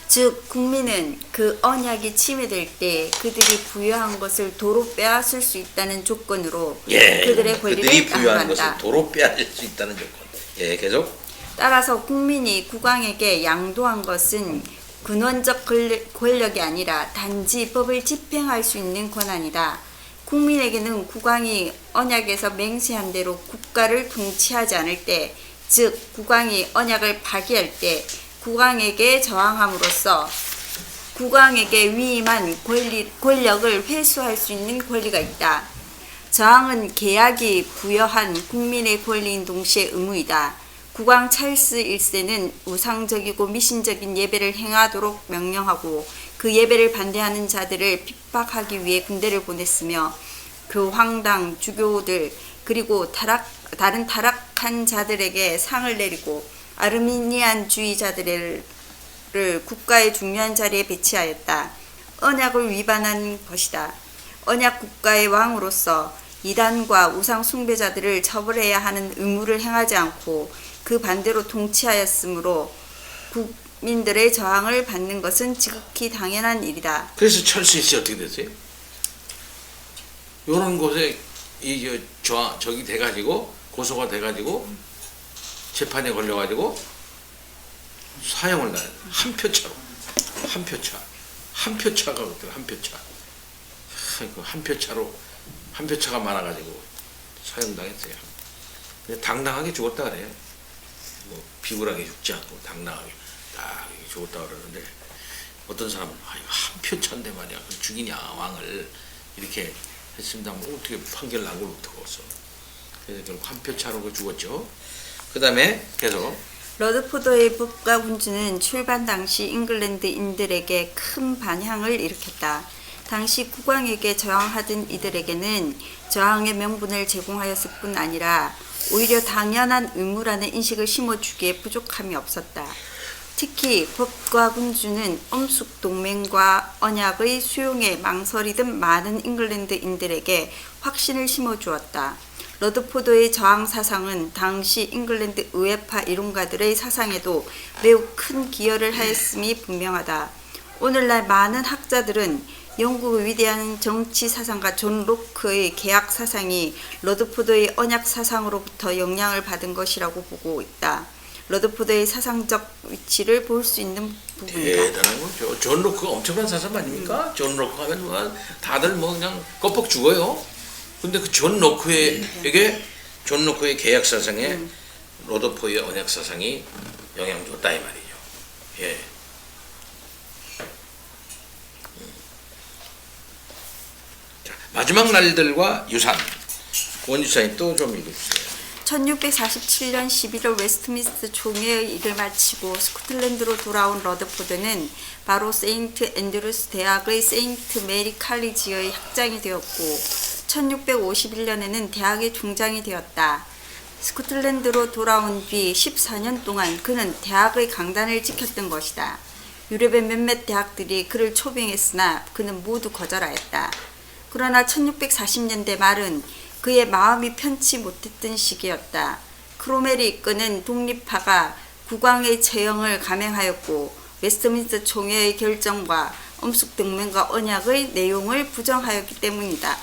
즉 국민은 그 언약이 침해될 때 그들이 부여한 것을 도로 빼앗을 수 있다는 조건으로 그들의 권리를 그들이 부여한 것을 양도한다. 도로 빼앗을 수 있다는 조건. 계속. 따라서 국민이 국왕에게 양도한 것은 근원적 권력이 아니라 단지 법을 집행할 수 있는 권한이다. 국민에게는 국왕이 언약에서 맹세한 대로 국가를 통치하지 않을 때, 즉 국왕이 언약을 파기할 때 국왕에게 저항함으로써 국왕에게 위임한 권력을 회수할 수 있는 권리가 있다. 저항은 계약이 부여한 국민의 권리인 동시에 의무이다. 국왕 찰스 1세는 우상적이고 미신적인 예배를 행하도록 명령하고 그 예배를 반대하는 자들을 핍박하기 위해 군대를 보냈으며 교황당, 주교들 그리고 다른 타락한 자들에게 상을 내리고 아르미니안주의자들을 국가의 중요한 자리에 배치하였다. 언약을 위반한 것이다. 언약 국가의 왕으로서 이단과 우상 숭배자들을 처벌해야 하는 의무를 행하지 않고 그 반대로 통치하였으므로 국민들의 저항을 받는 것은 지극히 당연한 일이다. 그래서 찰스 씨 어떻게 됐어요? 이런 곳에 저기 돼가지고 고소가 돼가지고 재판에 걸려가지고 사형을 나요. 한 표 차로. 한 표 차가 어때요? 한 표 차. 한 표 차로 한 표 차가 많아가지고 사형당했어요. 근데 당당하게 죽었다 그래요. 뭐 비굴하게 죽지 않고 당당하게 딱 죽었다 그러는데 어떤 사람은 한 표 차인데 말이야 죽이냐 왕을 이렇게 했습니다. 뭐 어떻게 판결 난 걸 어떻게 했어? 그래서 결국 한 표 차로 죽었죠. 그 다음에 계속 러드포더의 법과 군주는 출발 당시 잉글랜드인들에게 큰 반향을 일으켰다. 당시 국왕에게 저항하던 이들에게는 저항의 명분을 제공하였을 뿐 아니라 오히려 당연한 의무라는 인식을 심어주기에 부족함이 없었다. 특히 법과 군주는 엄숙 동맹과 언약의 수용에 망설이던 많은 잉글랜드인들에게 확신을 심어주었다. 러드포더의 저항 사상은 당시 잉글랜드 의회파 이론가들의 사상에도 매우 큰 기여를 하였음이 분명하다. 오늘날 많은 학자들은 영국의 위대한 정치 사상가 존 로크의 계약 사상이 러드포더의 언약 사상으로부터 영향을 받은 것이라고 보고 있다. 러드포더의 사상적 위치를 볼 수 있는 부분이다. 대단한 거죠. 존 로크가 엄청난 사람 아닙니까? 존 로크 하면 뭐 다들 뭐 그냥 껍벅 죽어요. 근데 그 존 로크에게 존 로크의 계약 사상에 러드포더의 언약 사상이 영향 줬다 이 말이죠. 예. 자, 마지막 날들과 유산. 원유사님 또 좀 읽어주세요. 1647년 11월 웨스트민스터 총회의 일을 마치고 스코틀랜드로 돌아온 러드포드는 바로 세인트 앤드루스 대학의 세인트 메리 칼리지의 학장이 되었고 1651년에는 대학의 총장이 되었다. 스코틀랜드로 돌아온 뒤 14년 동안 그는 대학의 강단을 지켰던 것이다. 유럽의 몇몇 대학들이 그를 초빙했으나 그는 모두 거절하였다. 그러나 1640년대 말은 그의 마음이 편치 못했던 시기였다. 크로멜이 이끄는 독립파가 국왕의 처형을 감행하였고 웨스트민스터 총회의 결정과 엄숙 동맹과 언약의 내용을 부정하였기 때문이다.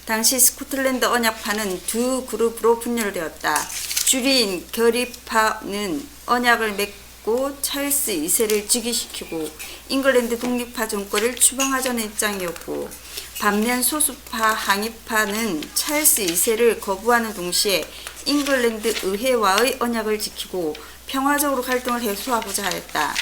당시 스코틀랜드 언약파는 두 그룹으로 분열되었다. 주리인 결의파는 언약을 맺고 찰스 2세를 즉위시키고 잉글랜드 독립파 정권을 추방하자는 입장이었고 반면 소수파 항의파는 찰스 2세를 거부하는 동시에 잉글랜드 의회와의 언약을 지키고 평화적으로 갈등을 해소하고자 하였다.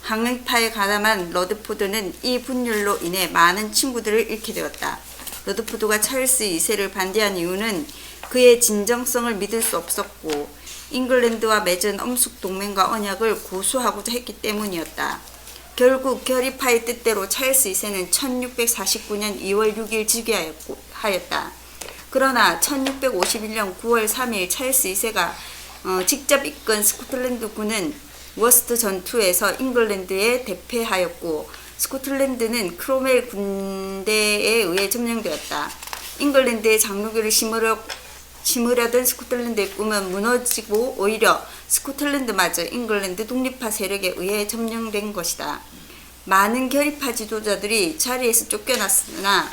항의파에 가담한 러드포드는 이 분열로 인해 많은 친구들을 잃게 되었다. 러드포드가 찰스 2세를 반대한 이유는 그의 진정성을 믿을 수 없었고 잉글랜드와 맺은 엄숙 동맹과 언약을 고수하고자 했기 때문이었다. 결국 결의파의 뜻대로 찰스 2세는 1649년 2월 6일 즉위하였다. 그러나 1651년 9월 3일 찰스 2세가 직접 이끈 스코틀랜드군은 워스트 전투에서 잉글랜드에 대패하였고 스코틀랜드는 크로멜 군대에 의해 점령되었다. 잉글랜드의 장로교를 심으려던 스코틀랜드의 꿈은 무너지고 오히려 스코틀랜드마저 잉글랜드 독립파 세력에 의해 점령된 것이다. 많은 결의파 지도자들이 자리에서 쫓겨났으나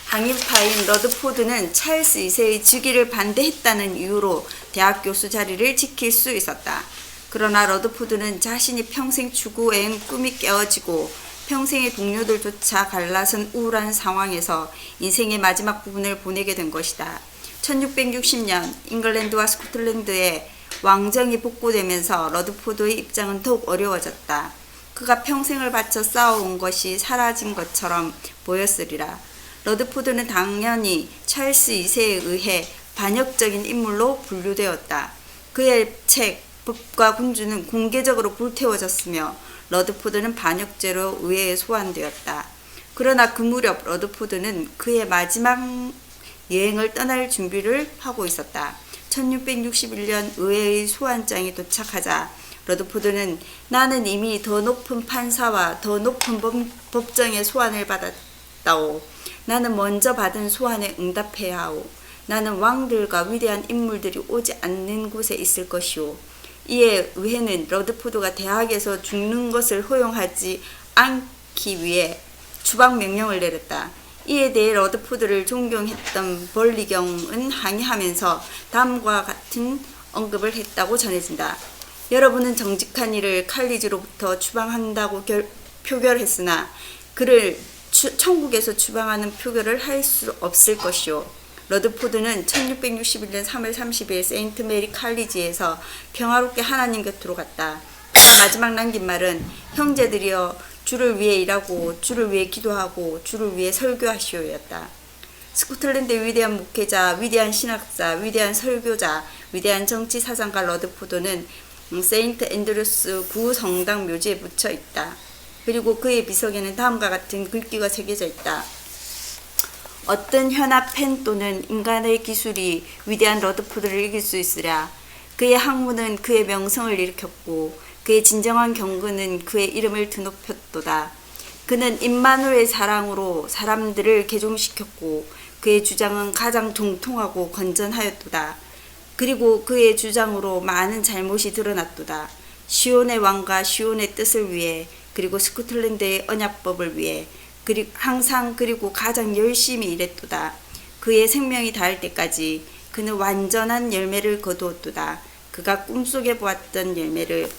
항의파인 러드포드는 찰스 2세의 즉위를 반대했다는 이유로 대학 교수 자리를 지킬 수 있었다. 그러나 러드포드는 자신이 평생 추구해온 꿈이 깨어지고 평생의 동료들조차 갈라선 우울한 상황에서 인생의 마지막 부분을 보내게 된 것이다. 1660년 잉글랜드와 스코틀랜드에 왕정이 복구되면서 러드포드의 입장은 더욱 어려워졌다. 그가 평생을 바쳐 쌓아온 것이 사라진 것처럼 보였으리라. 러드포드는 당연히 찰스 2세에 의해 반역적인 인물로 분류되었다. 그의 책 법과 군주는 공개적으로 불태워졌으며 러드포드는 반역죄로 의회에 소환되었다. 그러나 그 무렵 러드포드는 그의 마지막 여행을 떠날 준비를 하고 있었다. 1661년 의회의 소환장이 도착하자 러드포드는 나는 이미 더 높은 판사와 더 높은 법정의 소환을 받았다오. 나는 먼저 받은 소환에 응답해야 하오. 나는 왕들과 위대한 인물들이 오지 않는 곳에 있을 것이오. 이에 의회는 러드포드가 대학에서 죽는 것을 허용하지 않기 위해 추방 명령을 내렸다. 이에 대해 러드포드를 존경했던 벌리경은 항의하면서 다음과 같은 언급을 했다고 전해진다. 여러분은 정직한 이를 칼리지로부터 추방한다고 표결했으나 그를 천국에서 추방하는 표결을 할 수 없을 것이오. 러드포드는 1661년 3월 30일 세인트 메리 칼리지에서 평화롭게 하나님 곁으로 갔다. 마지막 남긴 말은 형제들이여 주를 위해 일하고 주를 위해 기도하고 주를 위해 설교하시오였다. 스코틀랜드의 위대한 목회자, 위대한 신학자, 위대한 설교자, 위대한 정치 사상가 러드포드는 세인트 앤드루스 구성당 묘지에 묻혀 있다. 그리고 그의 비석에는 다음과 같은 글귀가 새겨져 있다. 어떤 현아 펜 또는 인간의 기술이 위대한 러드포드를 이길 수 있으랴. 그의 학문은 그의 명성을 일으켰고 그의 진정한 경건은 그의 이름을 드높였도다. 그는 임마누엘의 사랑으로 사람들을 개종시켰고 그의 주장은 가장 정통하고 건전하였도다. 그리고 그의 주장으로 많은 잘못이 드러났도다. 시온의 왕과 시온의 뜻을 위해 그리고 스코틀랜드의 언약법을 위해 그리고 항상 그리고 가장 열심히 일했도다. 그의 생명이 닿을 때까지 그는 완전한 열매를 거두었도다. 그가 꿈속에 보았던 열매를.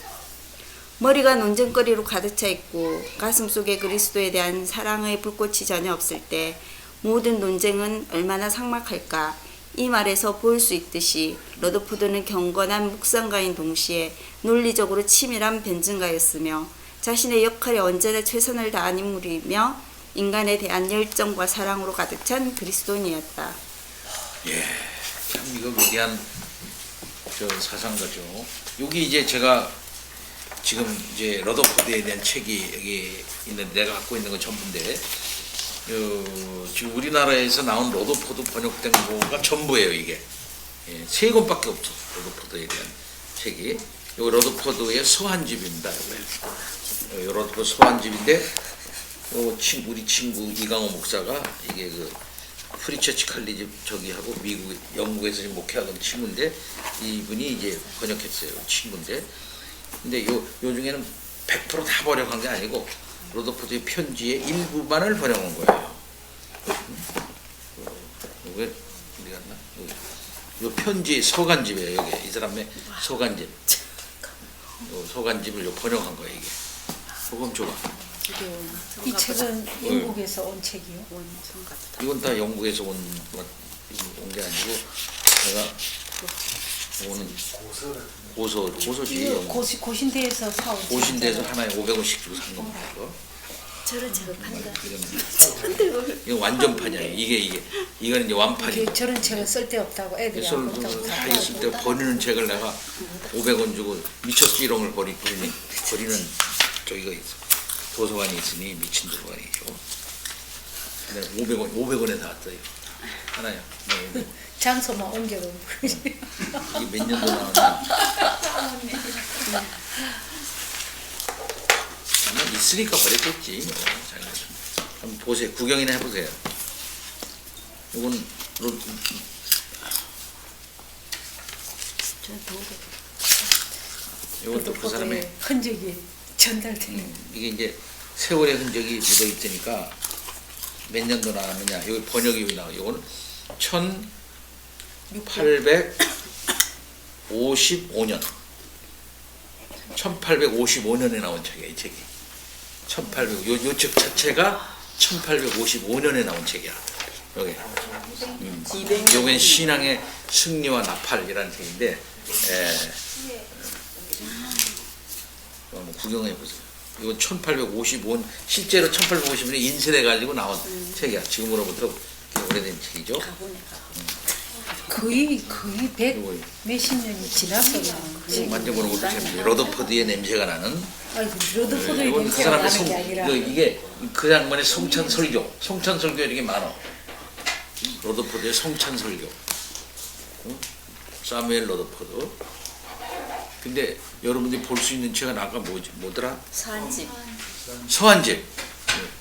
머리가 논쟁거리로 가득 차 있고 가슴속에 그리스도에 대한 사랑의 불꽃이 전혀 없을 때 모든 논쟁은 얼마나 삭막할까. 이 말에서 볼 수 있듯이 러드포드는 경건한 묵상가인 동시에 논리적으로 치밀한 변증가였으며 자신의 역할에 언제나 최선을 다한 인물이며 인간에 대한 열정과 사랑으로 가득 찬 그리스도인이었다. 예, 참 이거 위대한 사상가죠. 여기 이제 제가 지금 이제 러더포드에 대한 책이 여기 있는데 내가 갖고 있는 건 전부인데 지금 우리나라에서 나온 러더포드 번역된 거가 전부예요. 이게 예, 3권밖에 없어. 러더포드에 대한 책이. 요 러더포드의 서한집입니다. 요 러더포드 서한집인데 우리 친구 이강호 목사가 이게 그 프리처치 칼리지 저기하고 영국에서 지금 목회하던 친구인데 이분이 이제 번역했어요. 친구인데 근데 요 중에는 100% 다 번역한 게 아니고 러더포드의 편지의 일부만을 번역한 거예요. 왜 어디 갔나? 요 편지 서간집이에요. 여기 이 사람의 서간집. 요 서간집을 요 번역한 거예요. 이게. 그거 좀 줘봐. 이 책은 영국에서 온 책이요? 이건 다 영국에서 온 게 아니고 내가 오는 고서지. 고신대에서 사온 책. 고신대에서 하나에 500원씩 주고 산 겁니다. 이거. 저런 책을 판다. 이거 완전판이야. 이거는 이제 완판이야. 저런 책은 쓸데없다고 애들이 안 본다고 다 있을 때 버리는 책을 내가 500원 주고 미쳤어 이런 걸 버리는 저기가 있어. 도서관이 있으니 미친 도서관이죠. 내가 500원에 사왔어요. 하나야. 장소만 옮겨놓은 거지. 이게 몇 년도 나왔나? 아마 있으니까 버렸겠지. 한번 보세요. 구경이나 해보세요. 이건 이것도 그 사람의 흔적이 전달되는. 이게 이제 세월의 흔적이 묻어 있으니까 몇 년도 나왔느냐. 여기 번역이 나와. 이거는 1855년. 1855년에 나온 책이야, 이 책이. 요 책 자체가 1855년에 나온 책이야. 여기. 요건 신앙의 승리와 나팔이라는 책인데, 구경해 보세요. 이건 1855년, 실제로 1855년에 인쇄돼가지고 나온 책이야. 지금으로부터 오래된 책이죠. 거의 100 몇십 년이 지나서 나온 거지. 만져보는 것도 재밌어요. 러더포드의 냄새가 나는. 러더포드의 이건 그 냄새가 사람의 나는 게 아니라. 이게 그 양반의 성찬설교. 성찬설교 이렇게 많아. 러더포드의 성찬설교. 사무엘 러더포드. 근데 여러분들이 볼 수 있는 책은 아까 뭐더라? 사한집. 서한집.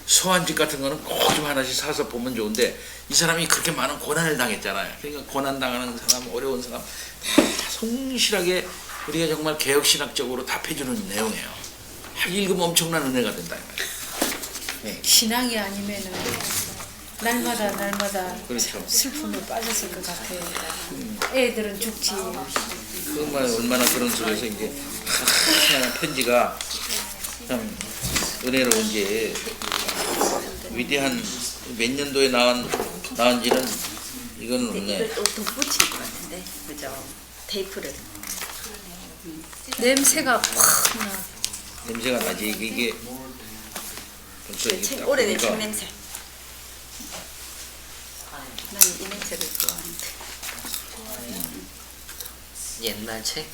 서한집 같은 거는 꼭 좀 하나씩 사서 보면 좋은데 이 사람이 그렇게 많은 고난을 당했잖아요. 그러니까 고난 당하는 사람, 어려운 사람 다 성실하게 우리가 정말 개혁신학적으로 답해주는 내용이에요. 읽으면 엄청난 은혜가 된다 이 말이에요. 신앙이 아니면은 날마다 그렇죠. 슬픔에 빠졌을 것 같아요. 애들은 죽지. 정말 얼마나 그런 속에서 이제 하나의 편지가 참 은혜로운 게 위대한 몇 년도에 나온지는 이건 없네. 이걸 또 덧붙일 것 같은데, 그죠? 테이프를. 냄새가 팍 나. 냄새가 나지. 이게 벌써 이게 딱 오래된 책 보니까 냄새. 나는 이 냄새를 좋아하는데. 옛날 책?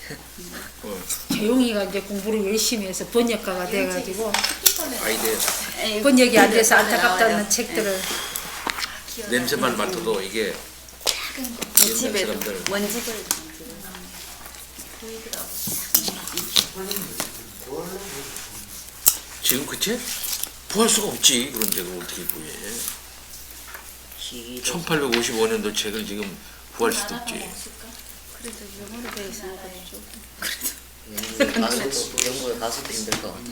재용이가 이제 공부를 열심히 해서 번역가가 돼가지고 아이들 번역이 안 돼서 안타깝다는 책들을 냄새만 맡아도 이게 옛날 집에도 사람들 먼지들. 지금 그 책? 구할 수가 없지. 그런 책을 어떻게 구해. 1855년도 책을 지금 구할 수도 없지. 그래도 영어로 되어 있으니까 좀. 영국에 가서도 힘들 것 같아.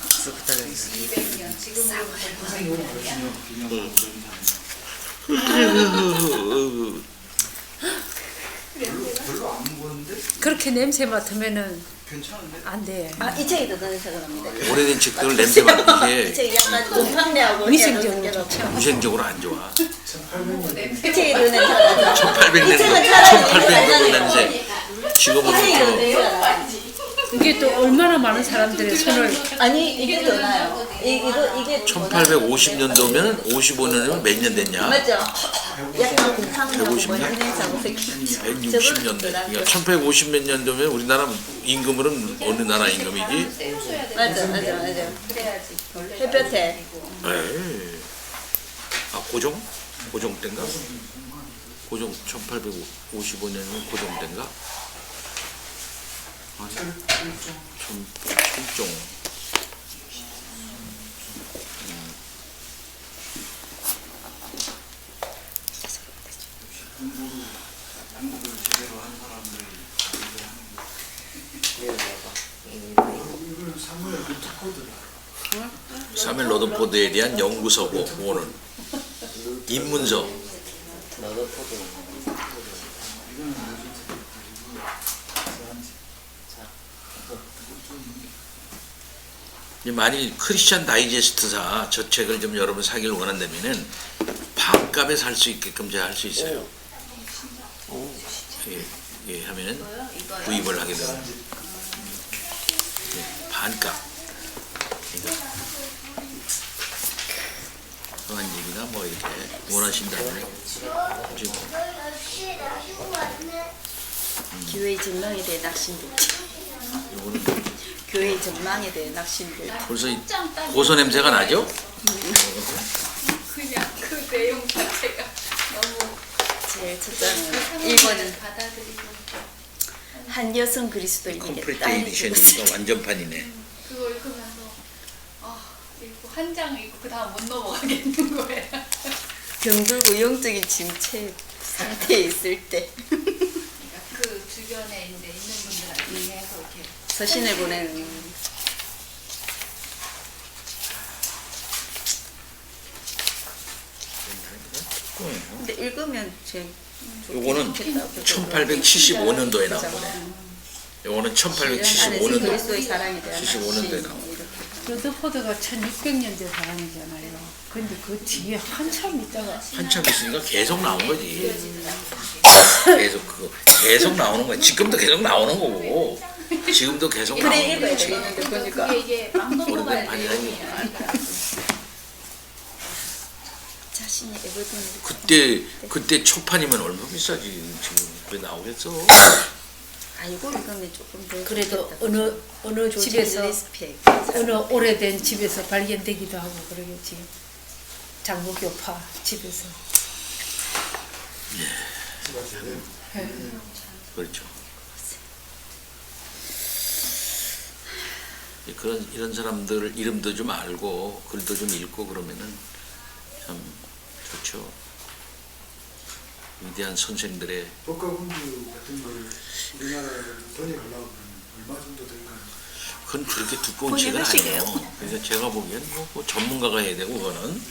스쿠터에서 200년 지금으로 그렇게 냄새 맡으면은 괜찮은데? 안 돼. 아, 이 책이 더 냄새가 납니다. 오래된 책들 냄새 맡는 이 게 책이 약간 곰팡내하고 위생적으로 좋죠. 위생적으로 안 좋아. 이 책이 더 냄새가 나죠. 1800년도 냄새. 지금은 이 책이 더 또 냄새가 나요. 이게 또 얼마나 많은 사람들의 손을 아니, 이게 더 나요. 이게 더 나요. 1850년도면 55년이면 몇 년 됐냐? 맞죠? 약간 곰팡내하고 150 년? 먼지 냄새하고 섞이죠. 160년대. 그러니까 1850 몇 년도면 우리나라 임금은 어느 나라 임금이지? 맞아. 그래야지. 햇볕에. 에이. 아 고종? 고종 때인가? 고종 1855년이면 고종 때인가? 아니, 총종. 공부를 제대로 한 사람들이 이거는 사무엘 루터포드라. 사멜 러더포드에 대한 연구서고 그거는 입문서. 러더포드. 만일 크리스찬 다이제스트사 저 책을 좀 여러분 사기를 원한다면은 반값에 살 수 있게끔 제가 할 수 있어요. 예, 하면은 구입을 하게 되면 반값. 성한집이나 뭐 이렇게 원하신다면 지금 교회의 전망에 대해 낙심들. 요거는 교회의 전망에 대해 낙심들. 벌써 이 고소 냄새가 나죠? 그냥 그 내용 자체가 너무 제일 첫 장은 1번은 받아들이고 한 여성 그리스도인에게 컴플리트 딸이 죽었을 에디션이니까 완전판이네. 그거 읽으면서 읽고 한 장 읽고 그 다음 못 넘어가겠는 거예요. 병들고 영적인 침체 상태에 있을 때 그러니까 그 주변에 이제 있는 분들한테 해서 이렇게 서신을 보내는. 근데 읽으면 제 요거는 1875년도에 나온 거네. 요거는 1875년도. 그리스도의 사랑에 대한 75년도에 나온 거네. 러더포드가 1600년대 사람이잖아요. 근데 그 뒤에 한참 있다가 한참 있으니까 계속 나온 거지. 계속 나오는 거야. 지금도 계속 나오는 거고. 지금도 계속 그래 나오는 읽어야 거지. 되겠는데 보니까 이게 막 오래된 넘어가야 판이라는 돼요. 게. 자신이 에버든을 그때 초판이면 얼마 비싸지. 지금 왜 나오겠어? 알고 읽으면 조금 더 그래도 좋겠다. 어느 조지 집에서 리스펙. 어느 오래된 집에서 발견되기도 하고 그러겠지. 장로교파 집에서. 그렇죠. 그런 이런 사람들 이름도 좀 알고 글도 좀 읽고 그러면은 참 좋죠. 위대한 선생들의 복가공주 같은 걸 우리나라로 번역하려고 그러면 얼마 정도 될까요? 그건 그렇게 두꺼운 책은 아니에요. 그래서 제가 보기엔 뭐 전문가가 해야 되고 그거는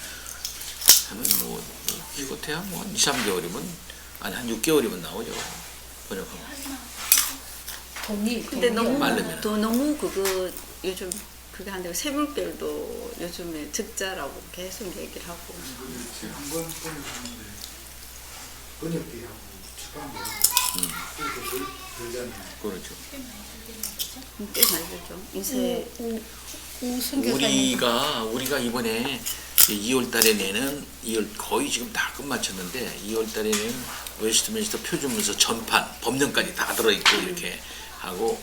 하면 뭐 기껏해야 뭐 2, 3개월이면 아니 한 6개월이면 나오죠. 번역하면. 근데 너무 말르면. 너무 그거 요즘 그게 안 되고 세물결도 요즘에 적자라고 계속 얘기를 하고. 제가 한권 번역하는데 번역비하고 출판비하고 그렇게 들잖아요. 그렇죠. 꽤 많이 들죠. 인쇄 우리가 이번에 2월 달에 내는 2월 거의 지금 다 끝마쳤는데 2월 달에 내는 웨스트민스터 표준문서 전판 법령까지 다 들어있고 이렇게 하고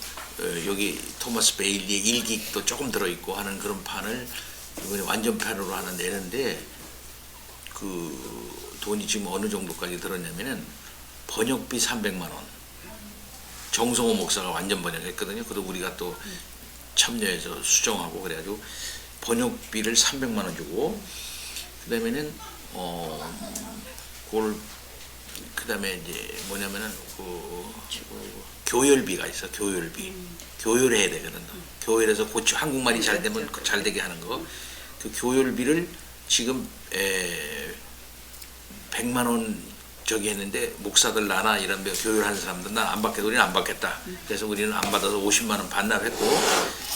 여기 토마스 베일리의 일기도 조금 들어있고 하는 그런 판을 이번에 완전판으로 하나 내는데 그 돈이 지금 어느 정도까지 들었냐면은 번역비 300만 원. 정성호 목사가 완전 번역했거든요. 그래도 우리가 또 참여해서 수정하고 그래가지고 번역비를 300만 원 주고 그다음에는 그다음에 이제 뭐냐면은 교열비가 있어. 교열비. 교열해야 되거든. 교열해서 고치 한국말이 잘 되면 잘 되게 하는 거. 그 교열비를 지금 100만 원 저기 했는데 목사들 나나 이런 데 교육하는 사람들 난 안 받겠다. 우리는 안 받겠다. 그래서 우리는 안 받아서 50만 원 반납했고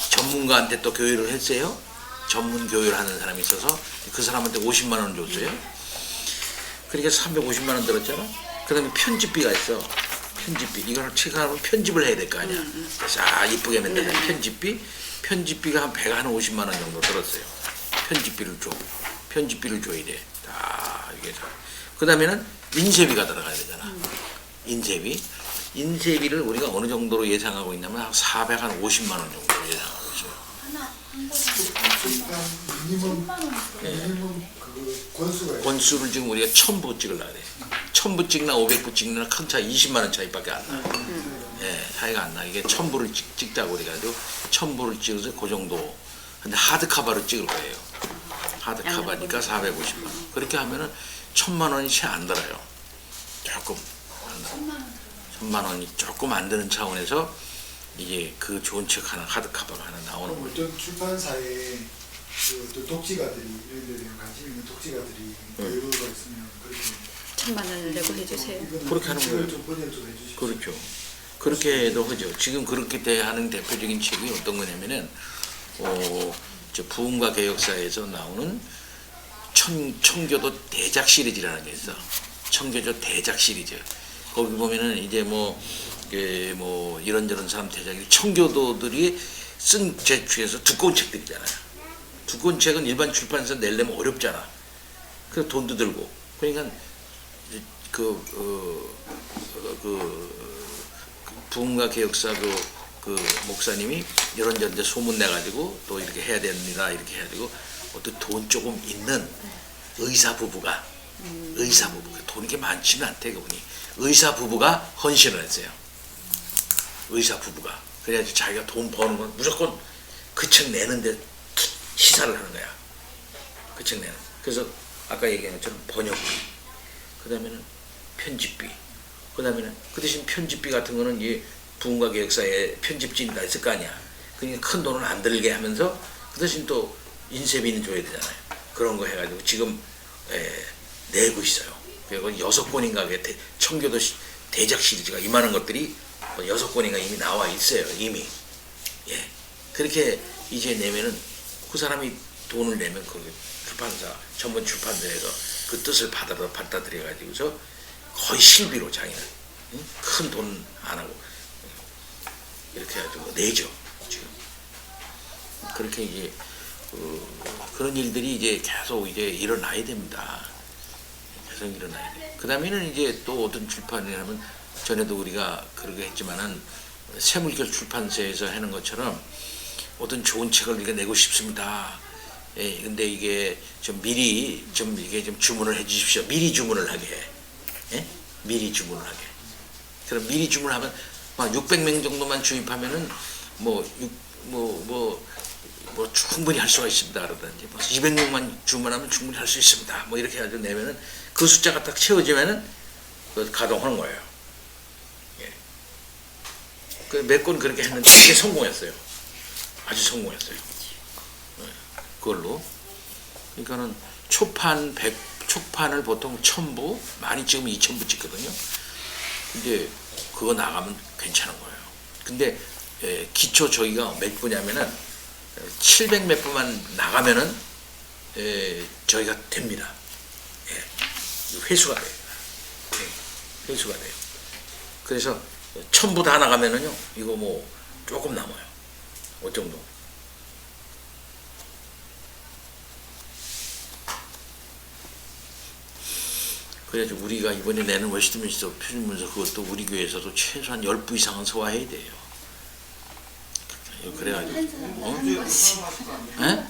전문가한테 또 교육을 했어요. 전문 교육을 하는 사람이 있어서 그 사람한테 50만 원 줬어요. 그러니까 350만 원 들었잖아. 그 다음에 편집비가 있어. 편집비. 이걸 책 하나면 편집을 해야 될 거 아니야. 자 이쁘게 맨날 편집비가 한 150만 원 정도 들었어요. 편집비를 줘야 돼. 다 이게 그 다음에는 인쇄비가 들어가야 되잖아. 인쇄비를 우리가 어느 정도로 예상하고 있냐면 한 450만 원 정도 예상하고 있어요. 한 권에 미니멈 그 권수가 있어요. 권수를 지금 우리가 1000부 찍으려고 돼. 1000부 찍나 500부 찍나 큰 차이 20만 원 차이밖에 안 나. 예, 차이가 안 나. 이게 1000부를 찍자고 그래가지고 1000부를 찍어서 그 정도. 근데 하드카바로 찍을 거예요. 하드카바니까 450만 원. 그렇게 하면은 1000만 원이 채 안 들어요. 조금 안 들어. 1000만 원이 조금 안 드는 차원에서 이게 그 좋은 책 하나 하드카바가 하나 나오는 거죠. 어떤 출판사에 그 독지가들이 이런 데 대한 관심 있는 독지가들이 여유가 있으면 그렇게 1,000만 원을 내고 해주세요. 그렇게 하는 거예요. 좀 번역 좀 해주시죠. 그렇죠. 그렇게 해도 하죠. 지금 그렇게 하는 대표적인 책이 어떤 거냐면은 저 부흥과 개혁사에서 나오는 청교도 대작 시리즈라는 게 있어. 청교도 대작 시리즈. 거기 보면은 이제 뭐 이런저런 사람 대작이 청교도들이 쓴 책 중에서 두꺼운 책들이잖아요. 두꺼운 책은 일반 출판사 내려면 어렵잖아. 그래서 돈도 들고. 그러니까 부흥과 개혁사 그 목사님이 이런저런 소문 내가지고 또 이렇게 해야 됩니다. 이렇게 해가지고 어떤 돈 조금 있는 의사 부부가 돈이 게 많지는 않대 그분이 의사 부부가 헌신을 했어요. 의사 부부가 그래야지 자기가 돈 버는 건 무조건 그 책 내는데 시사를 하는 거야. 그 책 내는. 그래서 아까 얘기한 것처럼 번역비, 그 다음에는 편집비, 그 다음에는 그 대신 편집비 같은 거는 이 부흥과 개혁사에 편집진이 다 있을 거 아니야. 그러니까 큰 돈은 안 들게 하면서 그 대신 또 인쇄비는 줘야 되잖아요. 그런 거 해가지고 지금 내고 있어요. 그리고 6권인가 청교도 대작 시리즈가 이만한 것들이 6권인가 이미 나와 있어요. 이미. 예. 그렇게 이제 내면은 그 사람이 돈을 내면 그 출판사, 전문 출판사에서 그 뜻을 받아들여가지고서 거의 실비로 자기는 큰 돈 안 하고 이렇게 해가지고 내죠. 지금. 그렇게 이제 그런 일들이 이제 계속 이제 일어나야 됩니다. 계속 일어나야 돼. 그 다음에는 이제 또 어떤 출판이라면 전에도 우리가 그렇게 했지만은 새물결 출판사에서 하는 것처럼 어떤 좋은 책을 우리가 내고 싶습니다. 예, 근데 이게 좀 미리 좀 이게 좀 주문을 해 주십시오. 미리 주문을 하게 해. 예? 미리 주문을 하게. 그럼 미리 주문하면 막 600명 정도만 주입하면은 뭐 충분히 할 수가 있습니다 그러든지 뭐 200명만 주문하면 충분히 할 수 있습니다 뭐 이렇게 해가지고 내면은 그 숫자가 딱 채워지면은 그 가동하는 거예요. 예. 그 몇 건 그렇게 했는데 되게 성공했어요. 아주 성공했어요. 예. 그걸로 그러니까는 초판을 보통 1000부 많이 찍으면 2000부 찍거든요. 근데 그거 나가면 괜찮은 거예요. 근데 기초 저희가 몇 부냐면은 700 몇 부만 나가면은 저희가 됩니다. 회수가 돼요. 회수가 돼요. 그래서 1000부 다 나가면은요 이거 뭐 조금 남아요. 어느 정도. 그래서 우리가 이번에 내는 웨스트민스터 표준문서 그것도 우리 교회에서도 최소한 10부 이상은 소화해야 돼요. 그래가지고 예?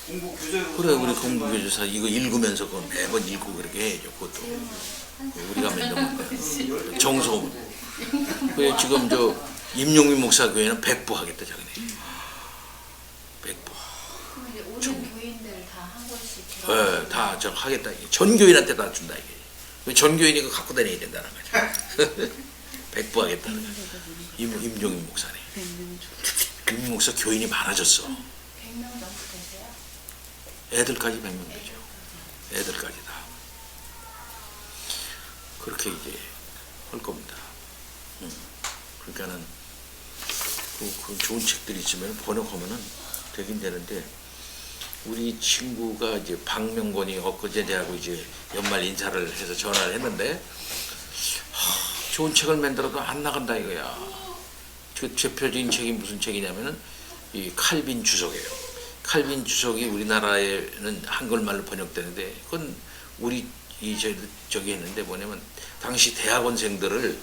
공부 교재 그래 우리 공부교재사 이거 읽으면서 그거 매번 읽고 그렇게 해야죠. 그것도 우리가 만든 건데 정소. 그래 지금 저 임용민 목사 교회는 100부 하겠다 자기네. 100부. 그럼 이제 오는 교인들 다 한 권씩. 다 저 하겠다. 전 교인한테 다 준다 이게. 전 교인이 그거 갖고 다녀야 된다는 거죠. 100부 하겠다는 거죠. 임종민 목사님. 임종민 목사 교인이 많아졌어. 100명 정도 되세요? 애들까지 100명 되죠. 애들까지 다. 그렇게 이제 할 겁니다. 그러니까는 그 좋은 책들이 있으면 번역하면은 되긴 되는데 우리 친구가 이제 박명곤이 엊그제 대하고 이제 연말 인사를 해서 전화를 했는데 좋은 책을 만들어도 안 나간다 이거야. 그 대표적인 책이 무슨 책이냐면은 이 칼빈 주석이에요. 칼빈 주석이 우리나라에는 한글말로 번역되는데 그건 우리 저기 했는데 뭐냐면 당시 대학원생들을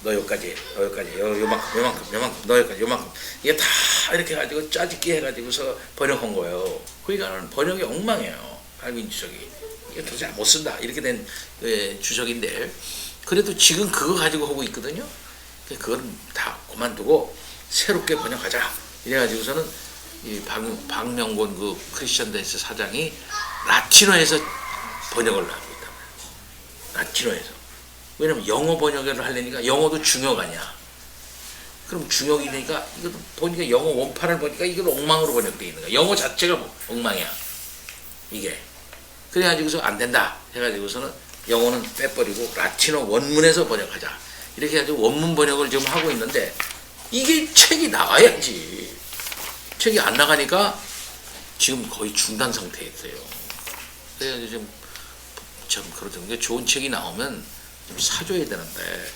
너 여기까지 요만큼 너 여기까지 요만큼 이게 다 이렇게 해가지고 짜집기 해가지고서 번역한 거예요. 그러니까 번역이 엉망이에요. 칼빈 주석이 이게 도대체 못 쓴다 이렇게 된 주석인데 그래도 지금 그거 가지고 하고 있거든요. 그걸 다 그만두고 새롭게 번역하자 이래가지고서는 이 박명곤 그 크리스천데스 사장이 라틴어에서 번역을 하고 있다고요. 라틴어에서. 왜냐면 영어 번역을 하려니까 영어도 중역 아니야. 그럼 중역이니까 이것도 보니까 영어 원판을 보니까 이걸 엉망으로 번역되어 있는 거야. 영어 자체가 엉망이야. 이게. 그래가지고서 안 된다 해가지고서는 영어는 빼버리고 라틴어 원문에서 번역하자. 이렇게 해가지고 원문 번역을 지금 하고 있는데 이게 책이 나가야지. 책이 안 나가니까 지금 거의 중단 상태에 있어요. 그래서 지금 참 그러던데 좋은 책이 나오면 좀 사줘야 되는데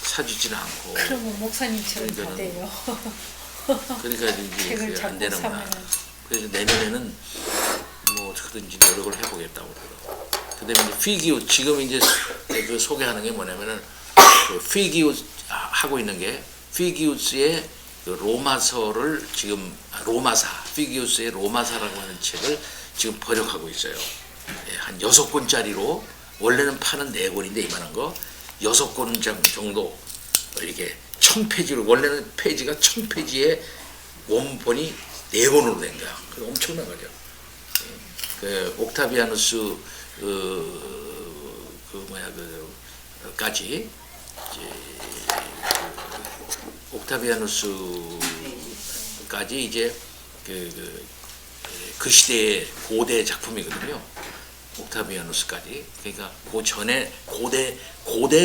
사주지는 않고. 그러면 목사님처럼 다 돼요. 그러니까 이제 책을 그게 안 되는구나. 사면은. 그래서 내년에는 뭐 어떻게든지 노력을 해보겠다고 그러더라고요. 그다음에 피기우 지금 이제 그 소개하는 게 뭐냐면은 그 피기우 하고 있는 게 피기우스의 그 로마서를 지금 로마사 피기우스의 로마사라고 하는 책을 지금 번역하고 있어요. 한 6권짜리로 원래는 파는 4권인데 이만한 거 6권 정도 이렇게 1000페이지로 원래는 페이지가 1000페이지에 원본이 4권으로 된 거야. 그 엄청난 거죠. 그 옥타비아누스 까지 옥타비아누스까지 이제 그 시대의 고대 작품이거든요. 옥타비아누스까지. 그러니까 그 전에 고대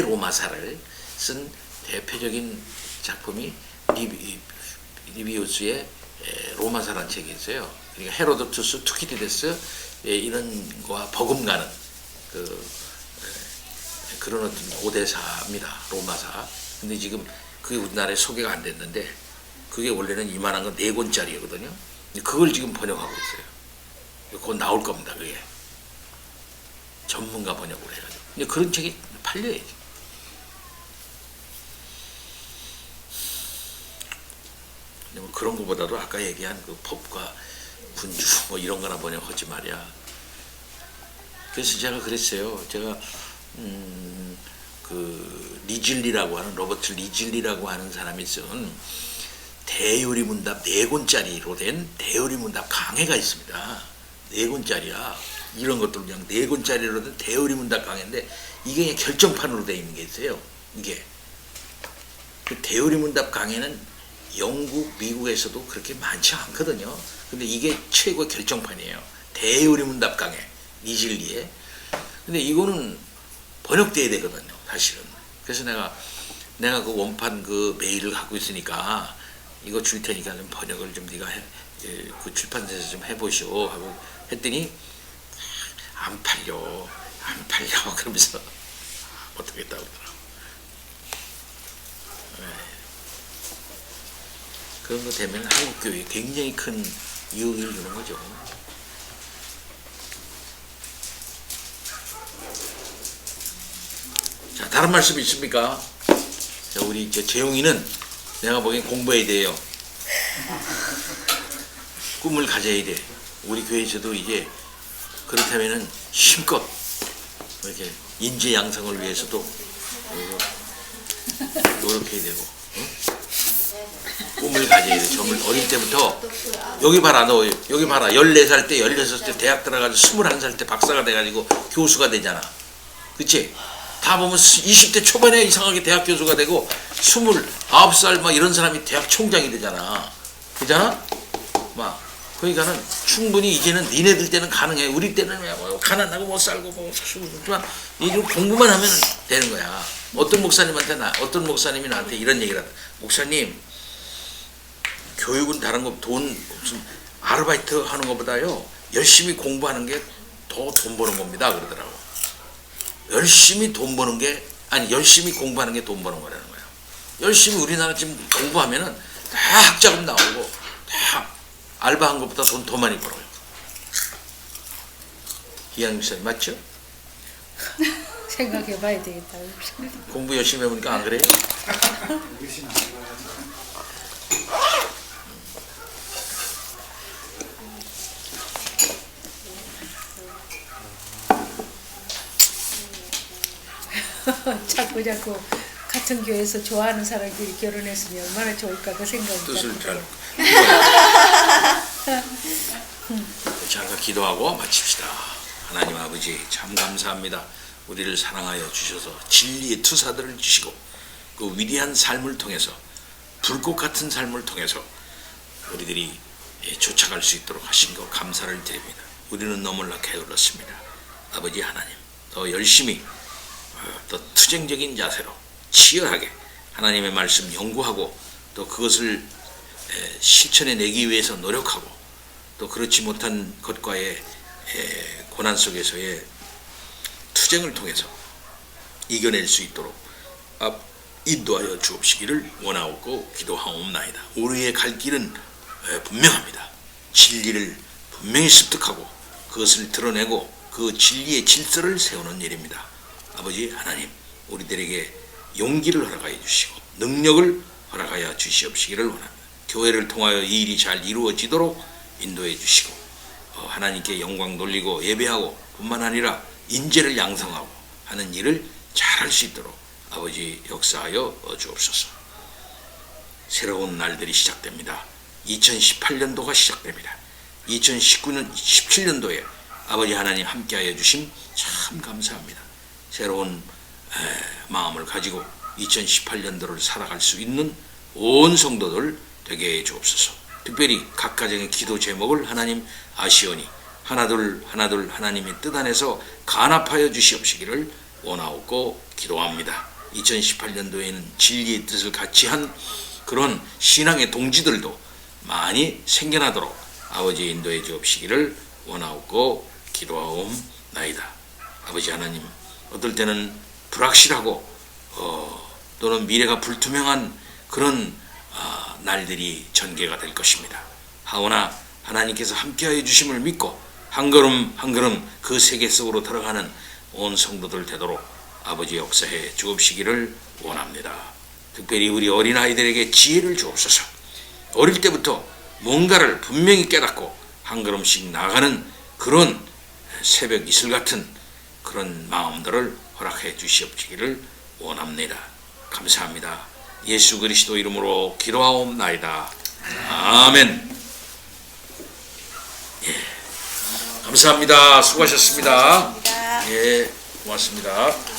로마사를 쓴 대표적인 작품이 리비우스의 로마사라는 책이 있어요. 그러니까 헤로도투스, 투키디데스 이런 거와 버금가는 그런 어떤 고대사입니다. 로마사. 근데 지금 그게 우리나라에 소개가 안 됐는데 그게 원래는 이만한 거 4권짜리거든요. 그걸 지금 번역하고 있어요. 곧 나올 겁니다. 그게 전문가 번역으로 해가지고. 근데 그런 책이 팔려야지. 근데 뭐 그런 것보다도 아까 얘기한 그 법과 군주 뭐 이런 거나 번역하지 말이야. 그래서 제가 그랬어요. 제가 그 리즐리라고 하는 로버트 리즐리라고 하는 사람이 쓴 대요리문답 4권짜리로 된 대요리문답 강해가 있습니다. 4권짜리야. 이런 것들 그냥 4권짜리로 된 대요리문답 강해인데 이게 그냥 결정판으로 되어 있는 게 있어요. 이게 그 대요리문답 강해는 영국, 미국에서도 그렇게 많지 않거든요. 근데 이게 최고의 결정판이에요. 대요리문답 강해 니질리에. 근데 이거는 번역돼야 되거든요, 사실은. 그래서 내가 그 원판 그 메일을 갖고 있으니까 이거 줄 테니까 좀 번역을 좀 네가 그 출판사에서 좀 해보시오 하고 했더니 안 팔려 그러면서 못하겠다고 그러더라고. 네. 그런 거 되면 한국 교육에 굉장히 큰 유익을 주는 거죠. 자, 다른 말씀 있습니까? 자, 우리 재용이는 내가 보기엔 공부해야 돼요. 꿈을 가져야 돼. 우리 교회에서도 이제 그렇다면은 힘껏 이렇게 인재 양성을 위해서도 노력해야 되고, 응? 꿈을 가져야 돼. 정말 어릴 때부터. 여기 봐라, 너 여기 봐라. 14살 때 16살 때 대학 들어가지고 21살 때 박사가 돼가지고 교수가 되잖아. 그치? 다 보면 20대 초반에 이상하게 대학 교수가 되고 29살 막 이런 사람이 대학 총장이 되잖아. 그잖아? 막 그러니까는 충분히 이제는 니네들 때는 가능해. 우리 때는 뭐 가난하고 못 살고 뭐 그렇지만 이거 공부만 하면 되는 거야. 어떤 목사님이 나한테 이런 얘기를 하다. 목사님, 교육은 다른 거 돈 무슨 아르바이트 하는 것보다요 열심히 공부하는 게 더 돈 버는 겁니다 그러더라고. 열심히 공부하는 게 돈 버는 거라는 거예요. 열심히 우리나라 지금 공부하면은 다 학자금 나오고 다 알바한 것보다 돈 더 많이 벌어요. 이한 목사님 맞죠? 생각해봐야 되겠다. 공부 열심히 해보니까 안 그래요? 자꾸 같은 교회에서 좋아하는 사람끼리 결혼했으면 얼마나 좋을까 그 생각이 뜻을 잘 기도하고 마칩시다. 하나님 아버지 참 감사합니다. 우리를 사랑하여 주셔서 진리의 투사들을 주시고 그 위대한 삶을 통해서 불꽃 같은 삶을 통해서 우리들이 쫓아갈 수 있도록 하신 것 감사를 드립니다. 우리는 너무나 게을렀습니다. 아버지 하나님 더 열심히 더 투쟁적인 자세로 치열하게 하나님의 말씀 연구하고 또 그것을 실천해 내기 위해서 노력하고 또 그렇지 못한 것과의 고난 속에서의 투쟁을 통해서 이겨낼 수 있도록 인도하여 주옵시기를 원하옵고 기도하옵나이다. 우리의 갈 길은 분명합니다. 진리를 분명히 습득하고 그것을 드러내고 그 진리의 질서를 세우는 일입니다. 아버지 하나님 우리들에게 용기를 허락하여 주시고 능력을 허락하여 주시옵시기를 원합니다. 교회를 통하여 이 일이 잘 이루어지도록 인도해 주시고 하나님께 영광 돌리고 예배하고 뿐만 아니라 인재를 양성하고 하는 일을 잘할 수 있도록 아버지 역사하여 주옵소서. 새로운 날들이 시작됩니다. 2018년도가 시작됩니다. 2019년 17년도에 아버지 하나님 함께하여 주심 참 감사합니다. 새로운 마음을 가지고 2018년도를 살아갈 수 있는 온 성도들 되게 해 주옵소서. 특별히 각 가정의 기도 제목을 하나님 아시오니 하나둘 하나님의 뜻 안에서 간합하여 주시옵시기를 원하옵고 기도합니다. 2018년도에는 진리의 뜻을 같이 한 그런 신앙의 동지들도 많이 생겨나도록 아버지 인도해 주옵시기를 원하옵고 기도하옵나이다. 아버지 하나님 어떨 때는 불확실하고 또는 미래가 불투명한 그런 날들이 전개가 될 것입니다. 하오나 하나님께서 함께하여 주심을 믿고 한 걸음 한 걸음 그 세계 속으로 들어가는 온 성도들 되도록 아버지 역사해 주옵시기를 원합니다. 특별히 우리 어린아이들에게 지혜를 주옵소서. 어릴 때부터 뭔가를 분명히 깨닫고 한 걸음씩 나가는 그런 새벽 이슬 같은 그런 마음들을 허락해 주시옵시기를 원합니다. 감사합니다. 예수 그리스도 이름으로 기도하옵나이다. 아멘. 예. 감사합니다. 수고하셨습니다. 예, 고맙습니다.